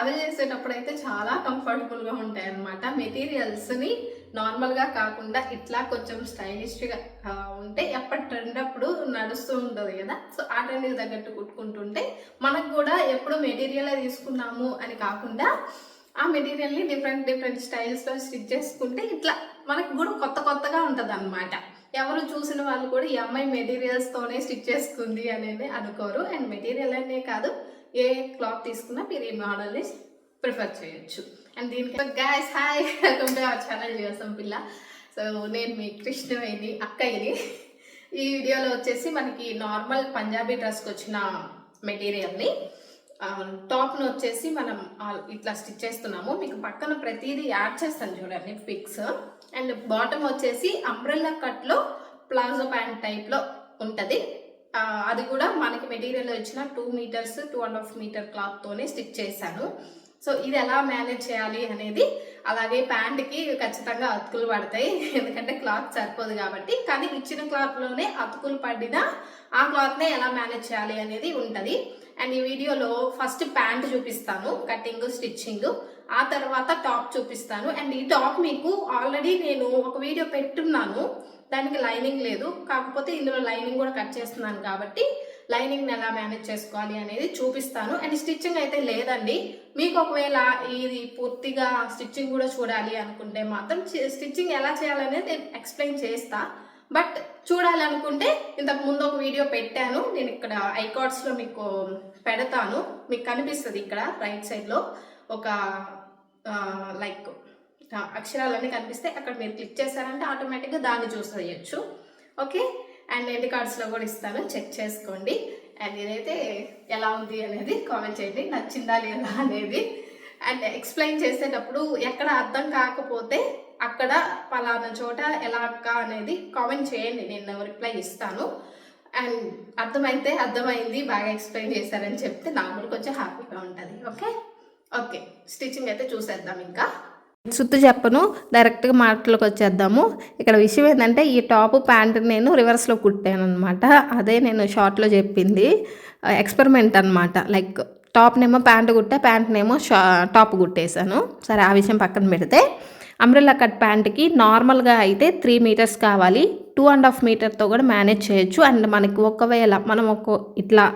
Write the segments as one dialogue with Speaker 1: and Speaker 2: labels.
Speaker 1: Travel చేసేటప్పుడు అయితే చాలా కంఫర్టబుల్గా ఉంటాయి అన్నమాట. మెటీరియల్స్ని నార్మల్గా కాకుండా ఇట్లా కొంచెం స్టైలిష్గా ఉంటే ఎప్పటి ట్రెండ్ అప్పుడు నడుస్తూ ఉంటుంది కదా. సో ఆ ట్రెండ్కి తగ్గట్టు కుట్టుకుంటుంటే మనకు కూడా ఎప్పుడు మెటీరియలే తీసుకున్నాము అని కాకుండా ఆ మెటీరియల్ని డిఫరెంట్ స్టైల్స్లో స్టిచ్ చేసుకుంటే ఇట్లా మనకు కూడా కొత్తగా ఉంటుంది అన్నమాట. ఎవరు చూసిన వాళ్ళు కూడా ఈ అమ్మాయి మెటీరియల్స్తోనే స్టిచ్ చేసుకుంది అనేది అనుకోరు. అండ్ మెటీరియల్ అనే కాదు, ఏ క్లాత్ తీసుకున్నా మీరు ఈ మోడల్ని ప్రిఫర్ చేయొచ్చు. అండ్ దీనికి guys hi, welcome to our channel జీవసం పిల్ల. సో నేను మీ కృష్ణవేణి అక్కయ్యని. ఈ వీడియోలో వచ్చేసి మనకి నార్మల్ పంజాబీ డ్రెస్కి వచ్చిన మెటీరియల్ని టాప్ను వచ్చేసి మనం ఇట్లా స్టిచ్ చేస్తున్నాము. మీకు పక్కన ప్రతిదీ యాడ్ చేస్తాను చూడండి పిక్స్. అండ్ బాటమ్ వచ్చేసి అంబ్రెల్లా కట్లో ప్లాజో ప్యాంట్ టైప్లో ఉంటుంది. అది కూడా మనకి మెటీరియల్ ఇచ్చిన 2 మీటర్స్ 2.5 మీటర్ క్లాత్తోనే స్టిచ్ చేశాను. సో ఇది ఎలా మేనేజ్ చేయాలి అనేది, అలాగే ప్యాంట్కి ఖచ్చితంగా అతుకులు పడతాయి ఎందుకంటే క్లాత్ సరిపోదు కాబట్టి. కానీ ఇచ్చిన క్లాత్లోనే అతుకులు పడినా ఆ క్లాత్నే ఎలా మేనేజ్ చేయాలి అనేది ఉంటుంది. అండ్ ఈ వీడియోలో ఫస్ట్ ప్యాంట్ చూపిస్తాను, కటింగ్ స్టిచ్చింగ్, ఆ తర్వాత టాప్ చూపిస్తాను. అండ్ ఈ టాప్ మీకు ఆల్రెడీ నేను ఒక వీడియో పెట్టున్నాను, దానికి లైనింగ్ లేదు, కాకపోతే ఇందులో లైనింగ్ కూడా కట్ చేస్తున్నాను కాబట్టి లైనింగ్ని ఎలా మేనేజ్ చేసుకోవాలి అనేది చూపిస్తాను. అండ్ స్టిచ్చింగ్ అయితే లేదండి. మీకు ఒకవేళ ఇది పూర్తిగా స్టిచ్చింగ్ కూడా చూడాలి అనుకుంటే మాత్రం స్టిచ్చింగ్ ఎలా చేయాలనేది నేను ఎక్స్ప్లెయిన్ చేస్తా. బట్ చూడాలి అనుకుంటే ఇంతకు ముందు ఒక వీడియో పెట్టాను, నేను ఇక్కడ ఐకార్డ్స్లో మీకు పెడతాను, మీకు కనిపిస్తుంది ఇక్కడ రైట్ సైడ్లో ఒక లైక్ అక్షరాలన్నీ కనిపిస్తే అక్కడ మీరు క్లిక్ చేశారంటే ఆటోమేటిక్గా దాన్ని చూసేయచ్చు. ఓకే, అండ్ ఎండ్ కార్డ్స్లో కూడా ఇస్తాను, చెక్ చేసుకోండి. అండ్ ఇదైతే ఎలా ఉంది అనేది కామెంట్ చేయండి, నచ్చిందా లేదా అనేది. అండ్ ఎక్స్ప్లెయిన్ చేసేటప్పుడు ఎక్కడ అర్థం కాకపోతే అక్కడ పలానా చోట ఎలా అక్క అనేది కామెంట్ చేయండి, నేను రిప్లై ఇస్తాను. అండ్ అర్థమైతే అర్థమైంది, బాగా ఎక్స్ప్లెయిన్ చేశారని చెప్తే నాకు కూడా కొంచెం హ్యాపీగా ఉంటుంది. ఓకే స్టిచ్చింగ్ అయితే చూసేద్దాం. ఇంకా సుత్తు చెప్పను, డైరెక్ట్గా మాటలోకి వచ్చేద్దాము. ఇక్కడ విషయం ఏంటంటే ఈ టాప్ ప్యాంట్ నేను రివర్స్లో కుట్టాను అనమాట. అదే నేను షార్ట్లో చెప్పింది ఎక్స్పెరిమెంట్ అనమాట. లైక్ టాప్నేమో ప్యాంట్ కుట్టా, ప్యాంట్నేమో టాప్ కుట్టేశాను. సరే ఆ విషయం పక్కన పెడితే, అంబ్రెల్లా కట్ ప్యాంట్కి నార్మల్గా అయితే 3 మీటర్స్ కావాలి, 2.5 మీటర్తో కూడా మేనేజ్ చేయొచ్చు. అండ్ మనకి ఒకవేళ మనం ఇట్లా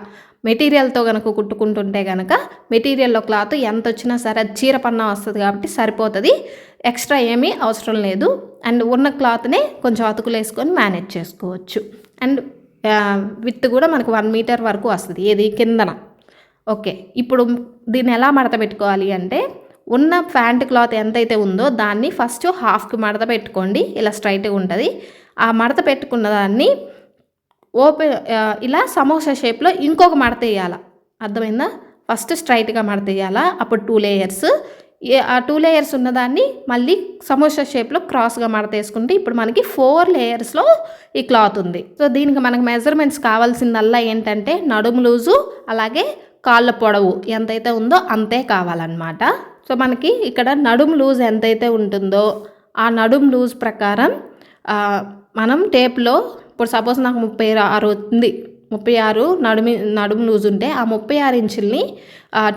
Speaker 1: మెటీరియల్తో కనుక కుట్టుకుంటుంటే కనుక మెటీరియల్లో క్లాత్ ఎంత వచ్చినా సరే చీర పన్నా వస్తుంది కాబట్టి సరిపోతుంది, ఎక్స్ట్రా ఏమీ అవసరం లేదు. అండ్ ఉన్న క్లాత్నే కొంచెం అతుకులు వేసుకొని మేనేజ్ చేసుకోవచ్చు. అండ్ విత్ కూడా మనకు 1 మీటర్ వరకు వస్తుంది, ఏది కిందన. ఓకే, ఇప్పుడు దీన్ని ఎలా మడత పెట్టుకోవాలి అంటే, ఉన్న ప్యాంట్ క్లాత్ ఎంతైతే ఉందో దాన్ని ఫస్ట్ హాఫ్కి మడత పెట్టుకోండి, ఇలా స్ట్రైట్గా ఉంటుంది. ఆ మడత పెట్టుకున్న దాన్ని ఇలా సమోసా షేప్లో ఇంకొక మడత వేయాలి, అర్థమైందా? ఫస్ట్ స్ట్రైట్గా మడత వేయాలా, అప్పుడు 2 లేయర్స్. ఆ 2 లేయర్స్ ఉన్నదాన్ని మళ్ళీ సమోసా షేప్లో క్రాస్గా మడత వేసుకుంటే ఇప్పుడు మనకి 4 లేయర్స్లో ఈ క్లాత్ ఉంది. సో దీనికి మనకు మెజర్మెంట్స్ కావాల్సిందల్లా ఏంటంటే నడుము లూజు అలాగే కాళ్ళ పొడవు ఎంతైతే ఉందో అంతే కావాలన్నమాట. సో మనకి ఇక్కడ నడుము లూజ్ ఎంతైతే ఉంటుందో ఆ నడుము లూజ్ ప్రకారం మనం టేప్లో, ఇప్పుడు సపోజ్ నాకు 36 ఉంది, 36 నడుము లూజ్ ఉంటే ఆ 36 ఇంచుల్ని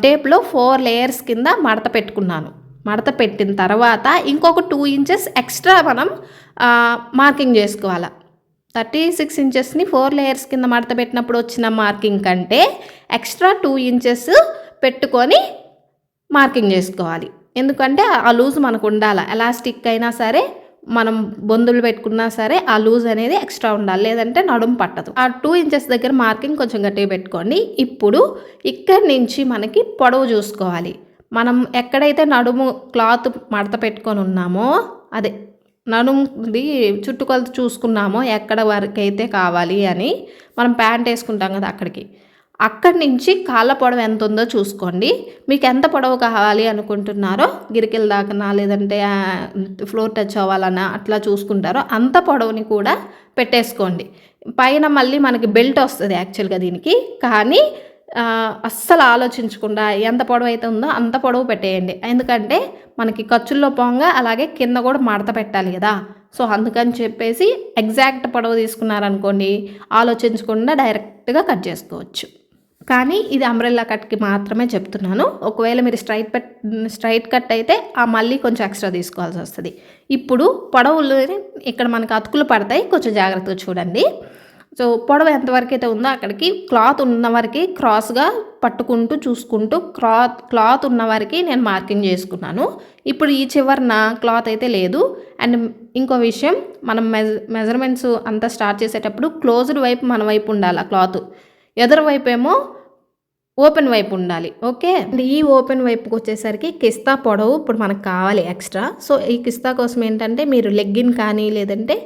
Speaker 1: టేప్లో 4 లేయర్స్ కింద మడత పెట్టుకున్నాను. మడత పెట్టిన తర్వాత ఇంకొక 2 ఇంచెస్ ఎక్స్ట్రా మనం మార్కింగ్ చేసుకోవాలి. 36 ఇంచెస్ని 4 లేయర్స్ కింద మడత పెట్టినప్పుడు వచ్చిన మార్కింగ్ కంటే ఎక్స్ట్రా 2 ఇంచెస్ పెట్టుకొని మార్కింగ్ చేసుకోవాలి. ఎందుకంటే ఆ లూజ్ మనకు ఉండాలి, ఎలాస్టిక్ అయినా సరే మనం బొందులు పెట్టుకున్నా సరే ఆ లూజ్ అనేది ఎక్స్ట్రా ఉండాలి, లేదంటే నడుము పట్టదు. ఆ 2 ఇంచెస్ దగ్గర మార్కింగ్ కొంచెం గట్టిగా పెట్టుకోండి. ఇప్పుడు ఇక్కడి నుంచి మనకి పొడవు చూసుకోవాలి. మనం ఎక్కడైతే నడుము క్లాత్ మడత పెట్టుకొని ఉన్నామో, అదే నడుముది చుట్టుకొలత చూసుకున్నామో ఎక్కడ వరకు అయితే కావాలి అని, మనం ప్యాంట్ వేసుకుంటాం కదా అక్కడి నుంచి కాళ్ళ పొడవు ఎంత ఉందో చూసుకోండి. మీకు ఎంత పొడవు కావాలి అనుకుంటున్నారో, గిరికిల దాకనా లేదంటే ఫ్లోర్ టచ్ అవ్వాలన్నా అట్లా చూసుకుంటారో అంత పొడవుని కూడా పెట్టేసుకోండి. పైన మళ్ళీ మనకి బెల్ట్ వస్తుంది యాక్చువల్గా దీనికి, కానీ అస్సలు ఆలోచించకుండా ఎంత పొడవు అయితే ఉందో అంత పొడవు పెట్టేయండి. ఎందుకంటే మనకి ఖర్చుల్లో పోగా అలాగే కింద కూడా మడత పెట్టాలి కదా. సో అందుకని చెప్పేసి ఎగ్జాక్ట్ పొడవు తీసుకున్నారనుకోండి, ఆలోచించకుండా డైరెక్ట్గా కట్ చేసుకోవచ్చు. కానీ ఇది అంబ్రెల్లా కట్కి మాత్రమే చెప్తున్నాను. ఒకవేళ మీరు స్ట్రైట్ కట్ అయితే మళ్ళీ కొంచెం ఎక్స్ట్రా తీసుకోవాల్సి వస్తుంది. ఇప్పుడు పొడవులు ఇక్కడ మనకు అతుకులు పడతాయి, కొంచెం జాగ్రత్తగా చూడండి. సో పొడవు ఎంతవరకు అయితే ఉందో అక్కడికి క్లాత్ ఉన్న వరకు క్రాస్గా పట్టుకుంటూ చూసుకుంటూ క్లాత్ ఉన్న వరకు నేను మార్కింగ్ చేసుకున్నాను. ఇప్పుడు ఈ చివరన క్లాత్ అయితే లేదు. అండ్ ఇంకో విషయం, మనం మెజర్మెంట్స్ అంతా స్టార్ట్ చేసేటప్పుడు క్లోజ్డ్ వైపు మన వైపు ఉండాలి ఆ క్లాత్, ఎదురు వైపు ఏమో ఓపెన్ వైపు ఉండాలి. ఓకే, అండ్ ఈ ఓపెన్ వైపుకి వచ్చేసరికి కిస్తా పొడవు ఇప్పుడు మనకు కావాలి ఎక్స్ట్రా. సో ఈ కిస్తా కోసం ఏంటంటే మీరు లెగ్గిన్ కానీ లేదంటే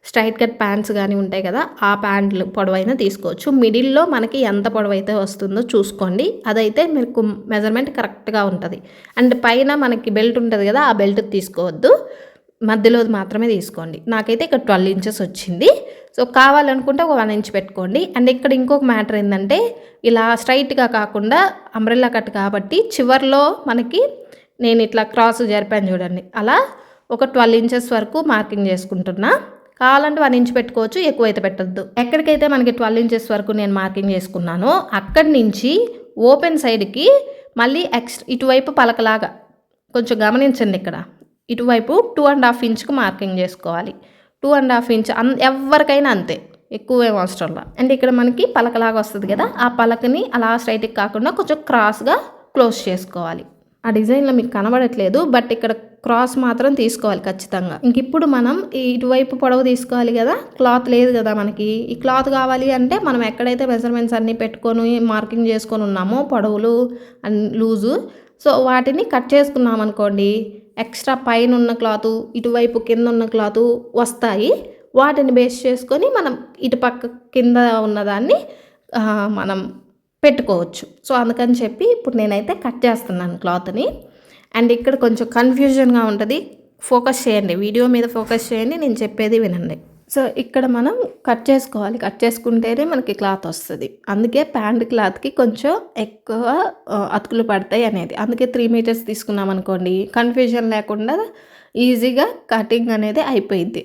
Speaker 1: స్ట్రైట్ కట్ ప్యాంట్స్ కానీ ఉంటాయి కదా, ఆ ప్యాంట్లు పొడవైనా తీసుకోవచ్చు. మిడిల్లో మనకి ఎంత పొడవైతే వస్తుందో చూసుకోండి, అదైతే మీకు మెజర్మెంట్ కరెక్ట్గా ఉంటుంది. అండ్ పైన మనకి బెల్ట్ ఉంటుంది కదా, ఆ బెల్ట్ తీసుకోవద్దు, మధ్యలోది మాత్రమే తీసుకోండి. నాకైతే ఇక్కడ 12 ఇంచెస్ వచ్చింది. సో కావాలనుకుంటే ఒక 1 ఇంచ్ పెట్టుకోండి. అండ్ ఇక్కడ ఇంకొక మ్యాటర్ ఏంటంటే, ఇలా స్ట్రైట్గా కాకుండా అంబ్రెల్లా కట్ కాబట్టి చివర్లో మనకి నేను ఇట్లా క్రాస్ జరిపాను చూడండి, అలా ఒక 12 ఇంచెస్ వరకు మార్కింగ్ చేసుకుంటున్నా. కావాలంటే 1 ఇంచ్ పెట్టుకోవచ్చు, ఎక్కువైతే పెట్టద్దు. ఎక్కడికైతే మనకి 12 ఇంచెస్ వరకు నేను మార్కింగ్ చేసుకున్నానో అక్కడి నుంచి ఓపెన్ సైడ్కి మళ్ళీ ఇటువైపు పలకలాగా కొంచెం గమనించండి, ఇక్కడ ఇటువైపు 2.5 ఇంచ్కి మార్కింగ్ చేసుకోవాలి. 2.5 ఇంచ్ ఎవరికైనా అంతే, ఎక్కువ ఏం అవసరం లేదు. అండ్ ఇక్కడ మనకి పలకలాగా వస్తుంది కదా, ఆ పలకని అలా స్ట్రైట్కి కాకుండా కొంచెం క్రాస్గా క్లోజ్ చేసుకోవాలి. ఆ డిజైన్లో మీకు కనబడట్లేదు, బట్ ఇక్కడ క్రాస్ మాత్రం తీసుకోవాలి ఖచ్చితంగా. ఇంక ఇప్పుడు మనం ఇటువైపు పొడవు తీసుకోవాలి కదా, క్లాత్ లేదు కదా మనకి. ఈ క్లాత్ కావాలి అంటే మనం ఎక్కడైతే మెజర్మెంట్స్ అన్నీ పెట్టుకొని మార్కింగ్ చేసుకొని ఉన్నామో పొడవులు అండ్ లూజు, సో వాటిని కట్ చేసుకున్నాం అనుకోండి, ఎక్స్ట్రా పైన ఉన్న క్లాతు ఇటువైపు కింద ఉన్న క్లాతు వస్తాయి. వాటిని బేస్ చేసుకొని మనం ఇటుపక్క కింద ఉన్నదాన్ని మనం పెట్టుకోవచ్చు. సో అందుకని చెప్పి ఇప్పుడు నేనైతే కట్ చేస్తున్నాను క్లాత్ని. అండ్ ఇక్కడ కొంచెం కన్ఫ్యూజన్గా ఉంటుంది, ఫోకస్ చేయండి, వీడియో మీద ఫోకస్ చేయండి, నేను చెప్పేది వినండి. సో ఇక్కడ మనం కట్ చేసుకోవాలి, కట్ చేసుకుంటేనే మనకి క్లాత్ వస్తుంది. అందుకే ప్యాంట్ క్లాత్కి కొంచెం ఎక్కువ అతుకులు పడతాయి అనేది. అందుకే 3 మీటర్స్ తీసుకున్నాం అనుకోండి, కన్ఫ్యూజన్ లేకుండా ఈజీగా కటింగ్ అనేది అయిపోయింది.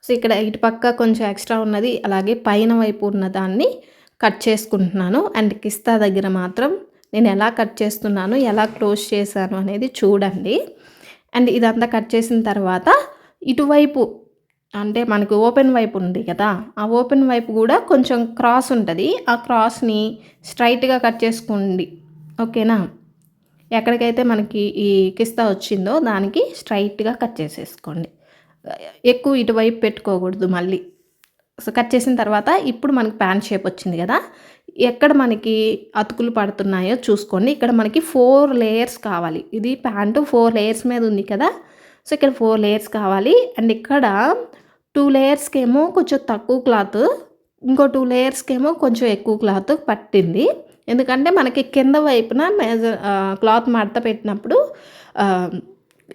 Speaker 1: సో ఇక్కడ ఇటు పక్క కొంచెం ఎక్స్ట్రా ఉన్నది, అలాగే పైన వైపు ఉన్న దాన్ని కట్ చేసుకుంటున్నాను. అండ్ కిస్తా దగ్గర మాత్రం నేను ఎలా కట్ చేస్తున్నాను, ఎలా క్లోజ్ చేశాను అనేది చూడండి. అండ్ ఇదంతా కట్ చేసిన తర్వాత ఇటువైపు అంటే మనకు ఓపెన్ వైపు ఉంది కదా, ఆ ఓపెన్ వైపు కూడా కొంచెం క్రాస్ ఉంటుంది, ఆ క్రాస్ని స్ట్రైట్గా కట్ చేసుకోండి. ఓకేనా, ఎక్కడికైతే మనకి ఈ కిస్తా వచ్చిందో దానికి స్ట్రైట్గా కట్ చేసేసుకోండి, ఎక్కువ ఇటువైపు పెట్టుకోకూడదు మళ్ళీ. సో కట్ చేసిన తర్వాత ఇప్పుడు మనకి ప్యాంట్ షేప్ వచ్చింది కదా, ఎక్కడ మనకి అతుకులు పడుతున్నాయో చూసుకోండి. ఇక్కడ మనకి 4 లేయర్స్ కావాలి, ఇది ప్యాంటు 4 లేయర్స్ మీద ఉంది కదా, సో ఇక్కడ 4 లేయర్స్ కావాలి. అండ్ ఇక్కడ 2 లేయర్స్కి ఏమో కొంచెం తక్కువ క్లాత్, ఇంకో 2 లేయర్స్కి ఏమో కొంచెం ఎక్కువ క్లాత్ పట్టింది. ఎందుకంటే మనకి కింద వైపున క్లాత్ మడత పెట్టినప్పుడు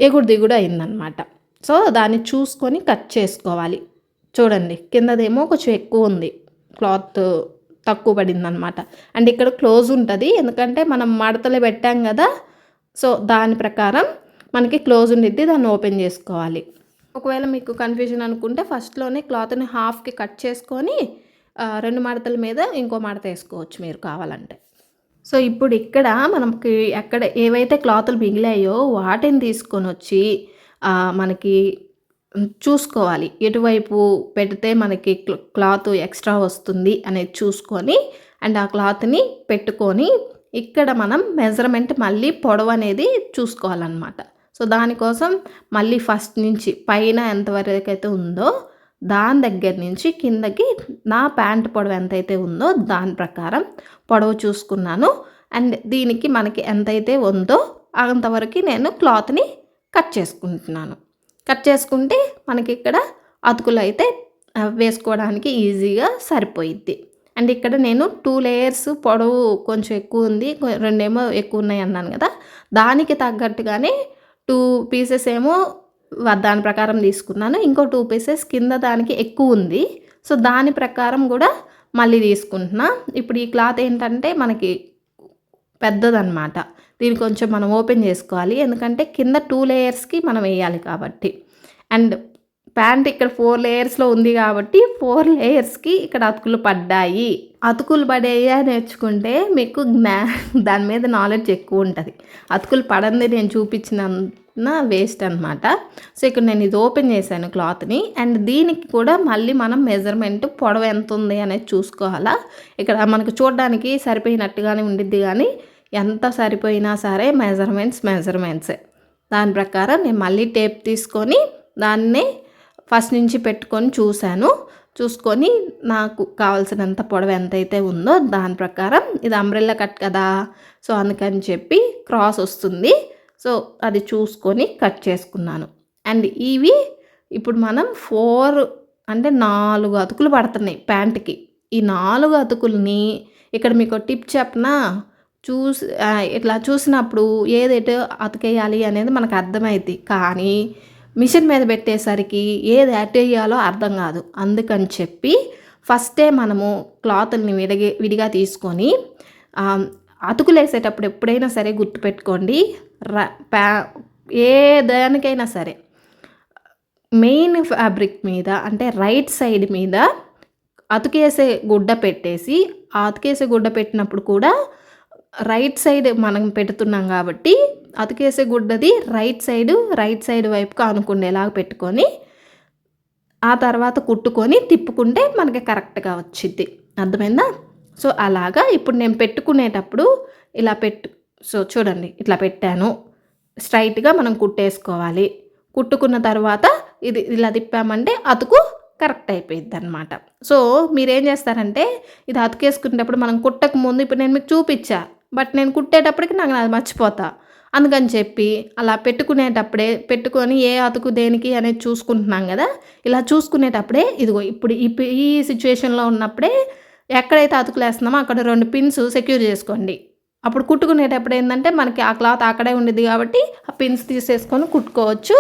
Speaker 1: ఎగుడు దిగుడు అయిందనమాట. సో దాన్ని చూసుకొని కట్ చేసుకోవాలి. చూడండి, కిందదేమో కొంచెం ఎక్కువ ఉంది, క్లాత్ తక్కువ పడింది అనమాట. అండ్ ఇక్కడ క్లోజ్ ఉంటుంది, ఎందుకంటే మనం మడతలు పెట్టాం కదా, సో దాని ప్రకారం మనకి క్లోజ్ ఉండిద్ది, దాన్ని ఓపెన్ చేసుకోవాలి. ఒకవేళ మీకు కన్ఫ్యూజన్ అనుకుంటే ఫస్ట్లోనే క్లాత్ని హాఫ్కి కట్ చేసుకొని 2 మడతల మీద ఇంకో మడత వేసుకోవచ్చు మీరు కావాలంటే. సో ఇప్పుడు ఇక్కడ మనకి ఎక్కడ ఏవైతే క్లాతులు మిగిలాయో వాటిని తీసుకొని వచ్చి మనకి చూసుకోవాలి, ఎటువైపు పెడితే మనకి క్లాత్ ఎక్స్ట్రా వస్తుంది అనేది చూసుకొని అండ్ ఆ క్లాత్ని పెట్టుకొని ఇక్కడ మనం మెజర్మెంట్ మళ్ళీ పొడవు అనేది చూసుకోవాలన్నమాట. సో దానికోసం మళ్ళీ ఫస్ట్ నుంచి పైన ఎంతవరకు అయితే ఉందో దాని దగ్గర నుంచి కిందకి నా ప్యాంట్ పొడవు ఎంతైతే ఉందో దాని ప్రకారం పొడవు చూసుకున్నాను. అండ్ దీనికి మనకి ఎంతైతే ఉందో అంతవరకు నేను క్లాత్ని కట్ చేసుకుంటున్నాను. కట్ చేసుకుంటే మనకి ఇక్కడ అతుకులు అయితే వేసుకోవడానికి ఈజీగా సరిపోయిద్ది. అండ్ ఇక్కడ నేను 2 లేయర్స్ పొడవు కొంచెం ఎక్కువ ఉంది, 2 ఏమో ఎక్కువ ఉన్నాయి అన్నాను కదా, దానికి తగ్గట్టుగానే 2 పీసెస్ ఏమో దాని ప్రకారం తీసుకున్నాను, ఇంకో 2 పీసెస్ కింద దానికి ఎక్కువ ఉంది, సో దాని ప్రకారం కూడా మళ్ళీ తీసుకుంటున్నా. ఇప్పుడు ఈ క్లాత్ ఏంటంటే మనకి పెద్దదన్నమాట, దీన్ని కొంచెం మనం ఓపెన్ చేసుకోవాలి, ఎందుకంటే కింద 2 లేయర్స్కి మనం వేయాలి కాబట్టి. అండ్ ప్యాంట్ ఇక్కడ 4 లేయర్స్లో ఉంది కాబట్టి 4 లేయర్స్కి ఇక్కడ అతుకులు పడ్డాయి. అతుకులు పడేయే నేర్చుకుంటే మీకు దాని మీద నాలెడ్జ్ ఎక్కువ ఉంటుంది. అతుకులు పడంది నేను చూపించినంత వేస్ట్ అనమాట. సో ఇక్కడ నేను ఇది ఓపెన్ చేశాను క్లాత్ని. అండ్ దీనికి కూడా మళ్ళీ మనం మెజర్మెంట్ పొడవు ఎంత ఉంది అనేది చూసుకోవాలా. ఇక్కడ మనకు చూడడానికి సరిపోయినట్టుగానే ఉండిద్ది, కానీ ఎంత సరిపోయినా సరే మెజర్మెంట్సే. దాని ప్రకారం నేను మళ్ళీ టేప్ తీసుకొని దాన్ని ఫస్ట్ నుంచి పెట్టుకొని చూసుకొని నాకు కావాల్సినంత పొడవు ఎంతైతే ఉందో దాని ప్రకారం, ఇది అంబ్రెల్లా కట్ కదా, సో అందుకని చెప్పి క్రాస్ వస్తుంది. సో అది చూసుకొని కట్ చేసుకున్నాను. అండ్ ఇవి ఇప్పుడు మనం 4 అతుకులు పడుతున్నాయి ప్యాంట్కి. ఈ 4 అతుకుల్ని ఇక్కడ మీకు టిప్ చెప్పనా, ఇట్లా చూసినప్పుడు ఏదైతే అతికేయాలి అనేది మనకు అర్థమైంది, కానీ మిషన్ మీద పెట్టేసరికి ఏది అటేయాలో అర్థం కాదు. అందుకని చెప్పి ఫస్టే మనము క్లాత్ని విడిగా తీసుకొని అతుకులు వేసేటప్పుడు ఎప్పుడైనా సరే గుర్తుపెట్టుకోండి, ఏ దానికైనా సరే మెయిన్ ఫ్యాబ్రిక్ మీద అంటే రైట్ సైడ్ మీద అతుకేసే గుడ్డ పెట్టేసి, ఆ అతుకేసే గుడ్డ పెట్టినప్పుడు కూడా రైట్ సైడ్ మనం పెడుతున్నాం కాబట్టి అతుకేసే గుడ్డది రైట్ సైడ్ వైపుగా అనుకునేలాగా పెట్టుకొని ఆ తర్వాత కుట్టుకొని తిప్పుకుంటే మనకి కరెక్ట్గా వచ్చింది. అర్థమైందా? సో అలాగా ఇప్పుడు నేను పెట్టుకునేటప్పుడు ఇలా సో చూడండి, ఇట్లా పెట్టాను. స్ట్రైట్గా మనం కుట్టేసుకోవాలి. కుట్టుకున్న తర్వాత ఇది ఇలా తిప్పామంటే అతుకు కరెక్ట్ అయిపోయింది అనమాట. సో మీరేం చేస్తారంటే, ఇది అతుకేసుకునేటప్పుడు మనం కుట్టక ముందు ఇప్పుడు నేను మీకు చూపించా, బట్ నేను కుట్టేటప్పటికి నాకు అది మర్చిపోతా. అందుకని చెప్పి అలా పెట్టుకొని ఏ అతుకు దేనికి అనేది చూసుకుంటున్నాం కదా. ఇలా చూసుకునేటప్పుడే ఇదిగో ఇప్పుడు ఈ సిచ్యువేషన్లో ఉన్నప్పుడే ఎక్కడైతే అతుకులు వేస్తున్నామో అక్కడ 2 పిన్స్ సెక్యూర్ చేసుకోండి. అప్పుడు కుట్టుకునేటప్పుడు ఏంటంటే మనకి ఆ క్లాత్ అక్కడే ఉండేది కాబట్టి ఆ పిన్స్ తీసేసుకొని కుట్టుకోవచ్చు.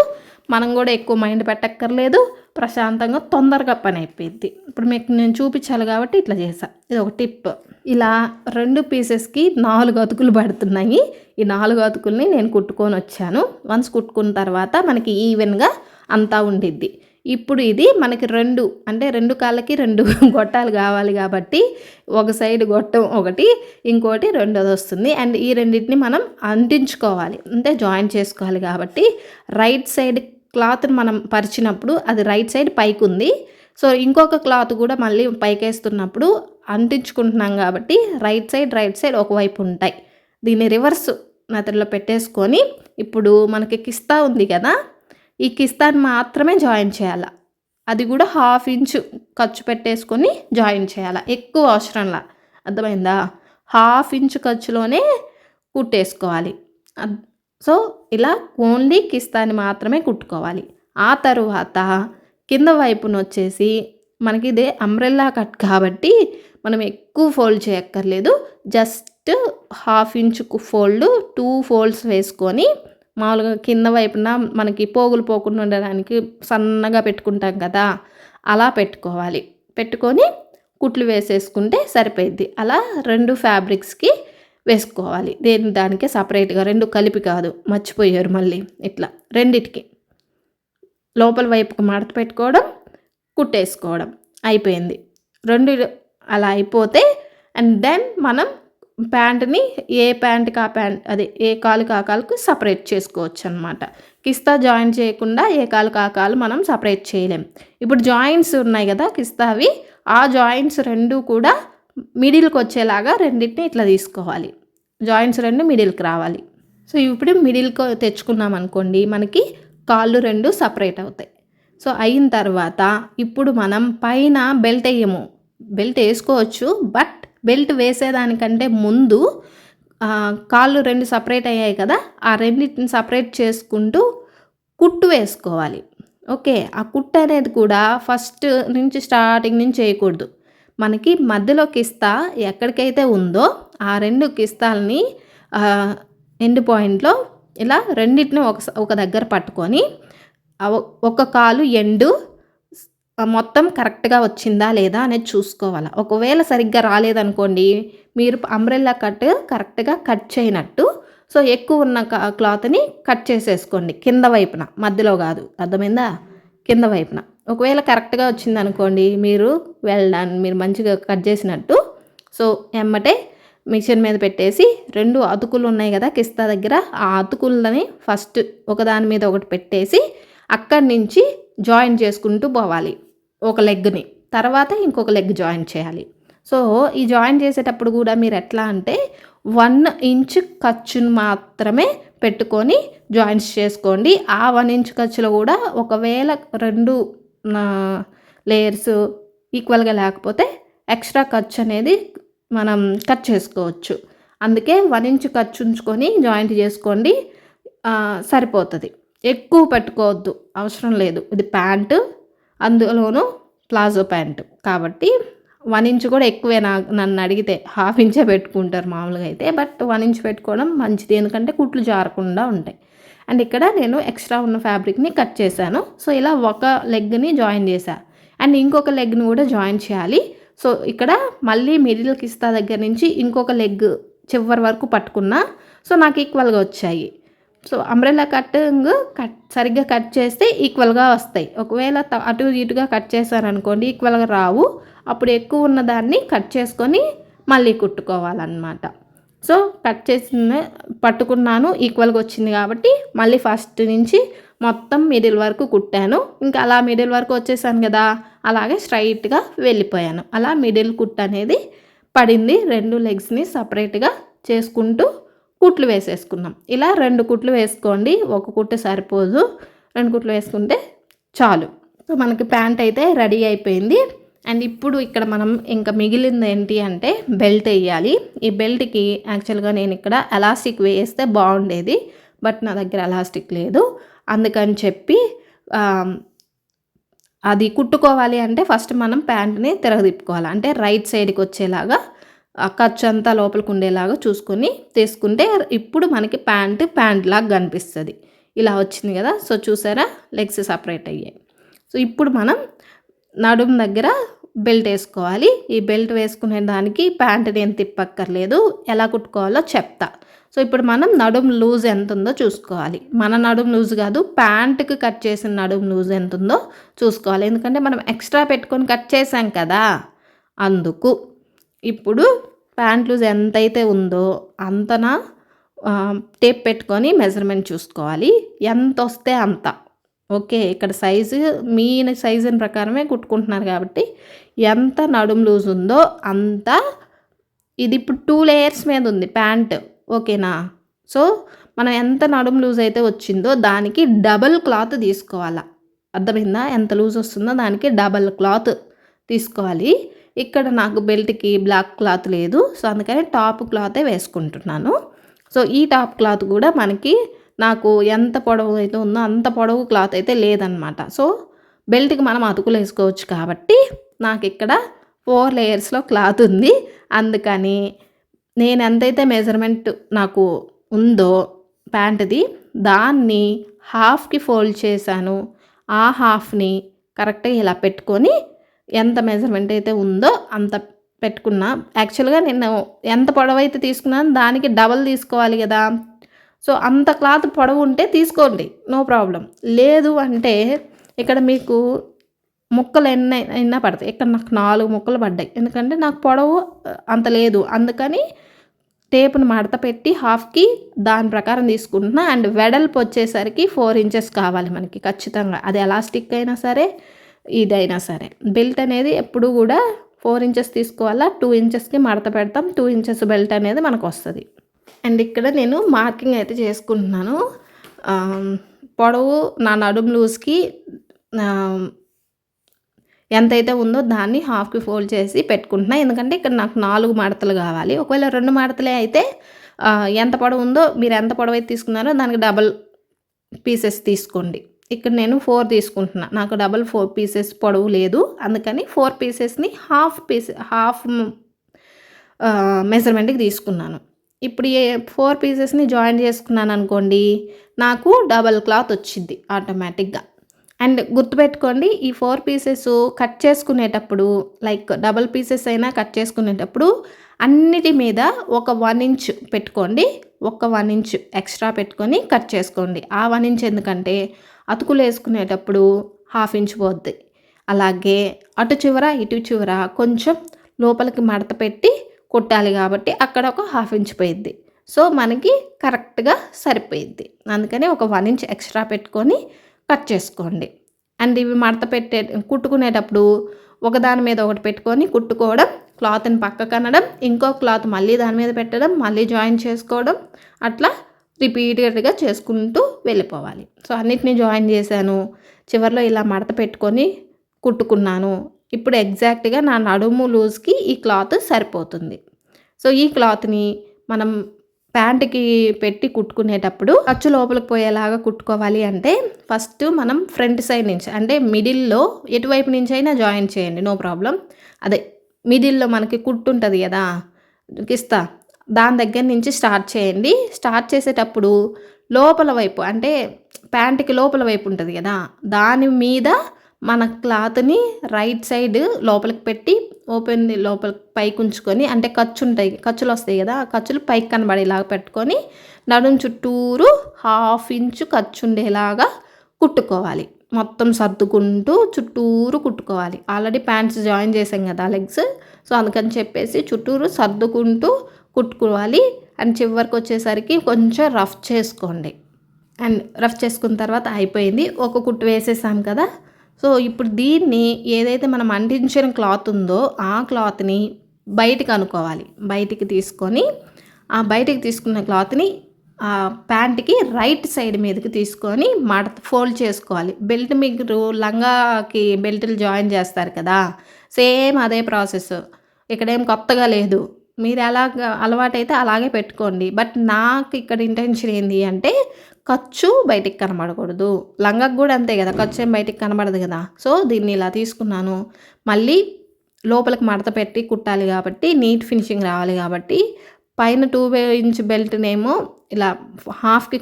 Speaker 1: మనం కూడా ఎక్కువ మైండ్ పెట్టక్కర్లేదు, ప్రశాంతంగా తొందరగా పని అయిపోయింది. ఇప్పుడు మీకు నేను చూపించాలి కాబట్టి ఇట్లా చేశాను. ఇది ఒక టిప్. ఇలా 2 పీసెస్కి 4 అతుకులు పడుతున్నాయి. ఈ 4 అతుకుల్ని నేను కుట్టుకొని వచ్చాను. వన్స్ కుట్టుకున్న తర్వాత మనకి ఈవెన్గా అంతా ఉండిద్ది. ఇప్పుడు ఇది మనకి 2 కాళ్ళకి 2 గొట్టాలు కావాలి కాబట్టి ఒక సైడ్ గొట్టం ఒకటి, ఇంకోటి రెండోది వస్తుంది. అండ్ ఈ రెండింటిని మనం అంటించుకోవాలి, అంటే జాయిన్ చేసుకోవాలి. కాబట్టి రైట్ సైడ్ క్లాత్ని మనం పరిచినప్పుడు అది రైట్ సైడ్ పైకి ఉంది. సో ఇంకొక క్లాత్ కూడా మళ్ళీ పైకేస్తున్నప్పుడు అంటించుకుంటున్నాం కాబట్టి రైట్ సైడ్ ఒకవైపు ఉంటాయి. దీన్ని రివర్స్ మెథడ్లో పెట్టేసుకొని ఇప్పుడు మనకి కిస్తా ఉంది కదా, ఈ కిస్తాని మాత్రమే జాయిన్ చేయాలి. అది కూడా 1/2 ఇంచు ఖర్చు పెట్టేసుకొని జాయిన్ చేయాలి, ఎక్కువ అవసరంలా. అర్థమైందా? 1/2 ఇంచు ఖర్చులోనే కుట్టేసుకోవాలి. సో ఇలా ఓన్లీ కిస్తాని మాత్రమే కుట్టుకోవాలి. ఆ తరువాత కింద వైపున వచ్చేసి మనకి ఇదే అంబ్రెల్లా కట్ కాబట్టి మనం ఎక్కువ ఫోల్డ్ చేయక్కర్లేదు. జస్ట్ 1/2 ఇంచుకు 2 ఫోల్డ్స్ వేసుకొని మామూలుగా కింద వైపున మనకి పోగులు పోకుండా ఉండడానికి సన్నగా పెట్టుకుంటాం కదా, అలా పెట్టుకోవాలి. పెట్టుకొని కుట్లు వేసేసుకుంటే సరిపోయిద్ది. అలా 2 ఫ్యాబ్రిక్స్కి వేసుకోవాలి. దానికే సపరేట్గా 2 కలిపి కాదు, మర్చిపోయారు మళ్ళీ. ఇట్లా రెండిటికి లోపల వైపుకి మడత పెట్టుకోవడం, కుట్టేసుకోవడం అయిపోయింది. 2 అలా అయిపోతే అండ్ దెన్ మనం ప్యాంట్ని ఏ ప్యాంట్కి ఆ ప్యాంట్, అదే ఏ కాలుకి ఆ కాలుకు సపరేట్ చేసుకోవచ్చు అనమాట. కిస్తా జాయిన్ చేయకుండా ఏ కాలుకి ఆ కాలు మనం సపరేట్ చేయలేం. ఇప్పుడు జాయింట్స్ ఉన్నాయి కదా కిస్తావి, ఆ జాయింట్స్ 2 కూడా మిడిల్కి వచ్చేలాగా రెండింటిని ఇట్లా తీసుకోవాలి. జాయింట్స్ 2 మిడిల్కి రావాలి. సో ఇప్పుడు మిడిల్కి తెచ్చుకున్నాం అనుకోండి, మనకి కాళ్ళు 2 సపరేట్ అవుతాయి. సో అయిన తర్వాత ఇప్పుడు మనం పైన బెల్ట్ వేయము. బెల్ట్ వేసుకోవచ్చు, బట్ బెల్ట్ వేసేదానికంటే ముందు కాళ్ళు 2 సపరేట్ అయ్యాయి కదా, ఆ రెండింటిని సపరేట్ చేసుకుంటూ కుట్టు వేసుకోవాలి. ఓకే, ఆ కుట్టు అనేది కూడా ఫస్ట్ నుంచి స్టార్టింగ్ నుంచి చేయకూడదు. మనకి మధ్యలో కిస్తా ఎక్కడికైతే ఉందో ఆ 2 కిస్తాలని ఎండ్ పాయింట్లో ఇలా రెండింటిని ఒక దగ్గర పట్టుకొని ఒక కాలు ఎండు మొత్తం కరెక్ట్గా వచ్చిందా లేదా అనేది చూసుకోవాలి. ఒకవేళ సరిగ్గా రాలేదనుకోండి, మీరు అంబ్రెల్లా కట్ కరెక్ట్గా కట్ చేయనట్టు. సో ఎక్కువ ఉన్న క్లాత్ని కట్ చేసేసుకోండి కింద వైపున, మధ్యలో కాదు. అర్థమైందా? కింద వైపున. ఒకవేళ కరెక్ట్గా వచ్చిందనుకోండి, మీరు వెల్ డన్, మీరు మంచిగా కట్ చేసినట్టు. సో ఎమ్మటే మిషన్ మీద పెట్టేసి 2 అతుకులు ఉన్నాయి కదా కిస్తా దగ్గర, ఆ అతుకులని ఫస్ట్ ఒకదాని మీద ఒకటి పెట్టేసి అక్కడి నుంచి జాయిన్ చేసుకుంటూ పోవాలి ఒక లెగ్ని. తర్వాత ఇంకొక లెగ్ జాయిన్ చేయాలి. సో ఈ జాయిన్ చేసేటప్పుడు కూడా మీరు ఎట్లా అంటే 1 ఇంచ్ ఖర్చును మాత్రమే పెట్టుకొని జాయింట్స్ చేసుకోండి. ఆ 1 ఇంచ్ ఖర్చులో కూడా ఒకవేళ 2 లేయర్స్ ఈక్వల్గా లేకపోతే ఎక్స్ట్రా ఖర్చు అనేది మనం కట్ చేసుకోవచ్చు. అందుకే 1 ఇంచ్ ఖర్చు ఉంచుకొని జాయింట్ చేసుకోండి, సరిపోతుంది. ఎక్కువ పెట్టుకోవద్దు, అవసరం లేదు. ఇది ప్యాంటు, అందులోనూ ప్లాజో ప్యాంటు కాబట్టి 1 ఇంచ్ కూడా ఎక్కువే. నన్ను అడిగితే 1/2 ఇంచే పెట్టుకుంటారు మామూలుగా అయితే, బట్ 1 ఇంచ్ పెట్టుకోవడం మంచిది, ఎందుకంటే కుట్లు జారకుండా ఉంటాయి. అండ్ ఇక్కడ నేను ఎక్స్ట్రా ఉన్న ఫ్యాబ్రిక్ని కట్ చేశాను. సో ఇలా ఒక లెగ్ని జాయిన్ చేశాను అండ్ ఇంకొక లెగ్ని కూడా జాయిన్ చేయాలి. సో ఇక్కడ మళ్ళీ మిడిల్ కిస్తా దగ్గర నుంచి ఇంకొక లెగ్ చివరి వరకు పట్టుకున్నా. సో నాకు ఈక్వల్గా వచ్చాయి. సో అంబ్రెల్లా సరిగ్గా కట్ చేస్తే ఈక్వల్గా వస్తాయి. ఒకవేళ అటు ఇటుగా కట్ చేశారనుకోండి ఈక్వల్గా రావు. అప్పుడు ఎక్కువ ఉన్న దాన్ని కట్ చేసుకొని మళ్ళీ కుట్టుకోవాలన్నమాట. సో కట్ చేసిన పట్టుకున్నాను, ఈక్వల్గా వచ్చింది కాబట్టి మళ్ళీ ఫస్ట్ నుంచి మొత్తం మిడిల్ వరకు కుట్టాను. ఇంకా అలా మిడిల్ వరకు వచ్చేసాను కదా, అలాగే స్ట్రైట్గా వెళ్ళిపోయాను. అలా మిడిల్ కుట్ అనేది పడింది. 2 లెగ్స్ని సపరేట్గా చేసుకుంటూ కుట్లు వేసేసుకున్నాం. ఇలా 2 కుట్లు వేసుకోండి, ఒక కుట్టు సరిపోదు, 2 కుట్లు వేసుకుంటే చాలు. సో మనకి ప్యాంట్ అయితే రెడీ అయిపోయింది. అండ్ ఇప్పుడు ఇక్కడ మనం ఇంకా మిగిలింది ఏంటి అంటే బెల్ట్ వేయాలి. ఈ బెల్ట్కి యాక్చువల్గా నేను ఇక్కడ ఎలాస్టిక్ వేస్తే బాగుండేది, బట్ నా దగ్గర ఎలాస్టిక్ లేదు. అందుకని చెప్పి అది కుట్టుకోవాలి అంటే ఫస్ట్ మనం ప్యాంట్ని తిరగదిప్పుకోవాలి. అంటే రైట్ సైడ్కి వచ్చేలాగా ఖర్చు అంతా లోపలికి ఉండేలాగా చూసుకొని తీసుకుంటే ఇప్పుడు మనకి ప్యాంట్ లాగా కనిపిస్తుంది. ఇలా వచ్చింది కదా. సో చూసారా, లెగ్స్ సపరేట్ అయ్యాయి. సో ఇప్పుడు మనం నడుము దగ్గర బెల్ట్ వేసుకోవాలి. ఈ బెల్ట్ వేసుకునే దానికి ప్యాంట్ నేను తిప్పక్కర్లేదు, ఎలా కుట్టుకోవాలో చెప్తా. సో ఇప్పుడు మనం నడుము లూజ్ ఎంత ఉందో చూసుకోవాలి. మన నడుము లూజ్ కాదు, ప్యాంటుకి కట్ చేసిన నడుము లూజ్ ఎంత ఉందో చూసుకోవాలి. ఎందుకంటే మనం ఎక్స్ట్రా పెట్టుకొని కట్ చేసాం కదా, అందుకు. ఇప్పుడు ప్యాంట్ లూజ్ ఎంతైతే ఉందో అంతన టేప్ పెట్టుకొని మెజర్మెంట్ చూసుకోవాలి. ఎంత వస్తే అంత. ఓకే, ఇక్కడ సైజు మీ సైజుని ప్రకారమే కుట్టుకుంటున్నారు కాబట్టి ఎంత నడుము లూజ్ ఉందో అంత. ఇది ఇప్పుడు 2 లేయర్స్ మీద ఉంది ప్యాంట్, ఓకేనా. సో మనం ఎంత నడుము లూజ్ అయితే వచ్చిందో దానికి డబల్ క్లాత్ తీసుకోవాలా. అర్థమైందా? ఎంత లూజ్ వస్తుందో దానికి డబల్ క్లాత్ తీసుకోవాలి. ఇక్కడ నాకు బెల్ట్కి బ్లాక్ క్లాత్ లేదు, సో అందుకని టాప్ క్లాతే వేసుకుంటున్నాను. సో ఈ టాప్ క్లాత్ కూడా నాకు ఎంత పొడవు అయితే ఉందో అంత పొడవు క్లాత్ అయితే లేదనమాట. సో బెల్ట్కి మనం అతుకులు వేసుకోవచ్చు కాబట్టి నాకు ఇక్కడ 4 లేయర్స్లో క్లాత్ ఉంది. అందుకని నేను ఎంతైతే మెజర్మెంట్ నాకు ఉందో ప్యాంట్ది దాన్ని హాఫ్కి ఫోల్డ్ చేశాను. ఆ హాఫ్ని కరెక్ట్గా ఇలా పెట్టుకొని ఎంత మెజర్మెంట్ అయితే ఉందో అంత పెట్టుకున్నా. యాక్చువల్గా నేను ఎంత పొడవు అయితే తీసుకున్నాను దానికి డబల్ తీసుకోవాలి కదా. సో అంత క్లాత్ పొడవు ఉంటే తీసుకోండి, నో ప్రాబ్లం. లేదు అంటే ఇక్కడ మీకు ముక్కలు ఎన్నైనా పడతాయి. ఇక్కడ నాకు 4 ముక్కలు పడ్డాయి, ఎందుకంటే నాకు పొడవు అంత లేదు. అందుకని టేపును మడత పెట్టి హాఫ్కి దాని ప్రకారం తీసుకుంటున్నా. అండ్ వెడల్పు వచ్చేసరికి 4 ఇంచెస్ కావాలి మనకి ఖచ్చితంగా. అది ఎలాస్టిక్ అయినా సరే ఇదైనా సరే. బెల్ట్ అనేది ఎప్పుడు కూడా 4 ఇంచెస్ తీసుకోవాలా. 2 ఇంచెస్కి మడత పెడతాం, 2 ఇంచెస్ బెల్ట్ అనేది మనకు వస్తుంది. అండ్ ఇక్కడ నేను మార్కింగ్ అయితే చేసుకుంటున్నాను. పొడవు నా నడుము లూజ్కి ఎంతైతే ఉందో దాన్ని హాఫ్కి ఫోల్డ్ చేసి పెట్టుకుంటున్నా. ఎందుకంటే ఇక్కడ నాకు 4 మడతలు కావాలి. ఒకవేళ 2 మడతలే అయితే ఎంత పొడవు ఉందో మీరు ఎంత పొడవు అయితే తీసుకున్నారో దానికి డబల్ పీసెస్ తీసుకోండి. ఇక్కడ నేను 4 తీసుకుంటున్నా, నాకు డబల్ 4 పీసెస్ పొడవు లేదు. అందుకని 4 పీసెస్ని హాఫ్ మెజర్మెంట్కి తీసుకున్నాను. ఇప్పుడు 4 పీసెస్ని జాయిన్ చేసుకున్నాను అనుకోండి, నాకు డబల్ క్లాత్ వచ్చింది ఆటోమేటిక్గా. అండ్ గుర్తుపెట్టుకోండి, ఈ 4 పీసెస్ కట్ చేసుకునేటప్పుడు లైక్ డబల్ పీసెస్ అయినా కట్ చేసుకునేటప్పుడు అన్నిటి మీద ఒక 1 ఇంచ్ పెట్టుకోండి. ఒక 1 ఇంచ్ ఎక్స్ట్రా పెట్టుకొని కట్ చేసుకోండి. ఆ 1 ఇంచ్ ఎందుకంటే అతుకులు వేసుకునేటప్పుడు 1/2 ఇంచ్ పోద్ది. అలాగే అటు చివర ఇటు చివర కొంచెం లోపలికి మడత పెట్టి కుట్టాలి కాబట్టి అక్కడ ఒక 1/2 ఇంచ్ పోయిద్ది. సో మనకి కరెక్ట్గా సరిపోయిద్ది. అందుకని ఒక 1 ఇంచ్ ఎక్స్ట్రా పెట్టుకొని కట్ చేసుకోండి. అండ్ ఇవి మడత కుట్టుకునేటప్పుడు ఒకదాని మీద ఒకటి పెట్టుకొని కుట్టుకోవడం, క్లాత్ని పక్కకు అనడం, ఇంకో క్లాత్ మళ్ళీ దాని మీద పెట్టడం, మళ్ళీ జాయిన్ చేసుకోవడం, అట్లా రిపీటెడ్గా చేసుకుంటూ వెళ్ళిపోవాలి. సో అన్నిటినీ జాయిన్ చేశాను. చివరిలో ఇలా మడత పెట్టుకొని కుట్టుకున్నాను. ఇప్పుడు ఎగ్జాక్ట్గా నా నడుము లూజ్కి ఈ క్లాత్ సరిపోతుంది. సో ఈ క్లాత్ని మనం ప్యాంట్కి పెట్టి కుట్టుకునేటప్పుడు ఖర్చు లోపలికి పోయేలాగా కుట్టుకోవాలి అంటే ఫస్ట్ మనం ఫ్రంట్ సైడ్ నుంచి అంటే మిడిల్లో ఎటువైపు నుంచి అయినా జాయిన్ చేయండి, నో ప్రాబ్లం. అదే మిడిల్లో మనకి కుట్టు ఉంటుంది కదా కిస్తా, దాని దగ్గర నుంచి స్టార్ట్ చేయండి. స్టార్ట్ చేసేటప్పుడు లోపల వైపు అంటే ప్యాంట్కి లోపల వైపు ఉంటుంది కదా, దాని మీద మన క్లాత్ని రైట్ సైడ్ లోపలికి పెట్టి ఓపెన్ లోపలికి పైకి ఉంచుకొని, అంటే ఖర్చులు వస్తాయి కదా, ఆ ఖర్చులు పైకి కనబడేలాగా పెట్టుకొని నడుము చుట్టూరు 1/2 ఇంచు ఖర్చు ఉండేలాగా కుట్టుకోవాలి. మొత్తం సర్దుకుంటూ చుట్టూరు కుట్టుకోవాలి. ఆల్రెడీ ప్యాంట్స్ జాయిన్ చేసాం కదా లెగ్స్, సో అందుకని చెప్పేసి చుట్టూరు సర్దుకుంటూ కుట్టుకోవాలి. అండ్ చివరికి వచ్చేసరికి కొంచెం రఫ్ చేసుకోండి. అండ్ రఫ్ చేసుకున్న తర్వాత అయిపోయింది. ఒక కుట్టు వేసేసాం కదా. సో ఇప్పుడు దీన్ని ఏదైతే మనం అంటించిన క్లాత్ ఉందో ఆ క్లాత్ని బయటికి అనుకోవాలి. బయటికి తీసుకొని ఆ బయటికి తీసుకున్న క్లాత్ని ఆ ప్యాంట్కి రైట్ సైడ్ మీదకి తీసుకొని ఫోల్డ్ చేసుకోవాలి. బెల్ట్ మీరు లంగాకి బెల్ట్లు జాయిన్ చేస్తారు కదా, సేమ్ అదే ప్రాసెస్, ఇక్కడేం కొత్తగా లేదు. మీరు ఎలాగ అలవాటైతే అలాగే పెట్టుకోండి. బట్ నాకు ఇక్కడ ఇంటెన్షన్ ఏంటి అంటే ఖర్చు బయటికి కనబడకూడదు. లంగాకు కూడా అంతే కదా, ఖర్చు ఏం బయటికి కనబడదు కదా. సో దీన్ని ఇలా తీసుకున్నాను. మళ్ళీ లోపలికి మడత పెట్టి కుట్టాలి కాబట్టి నీట్ ఫినిషింగ్ రావాలి కాబట్టి పైన 2 ఇంచ్ బెల్ట్నేమో ఇలా హాఫ్కి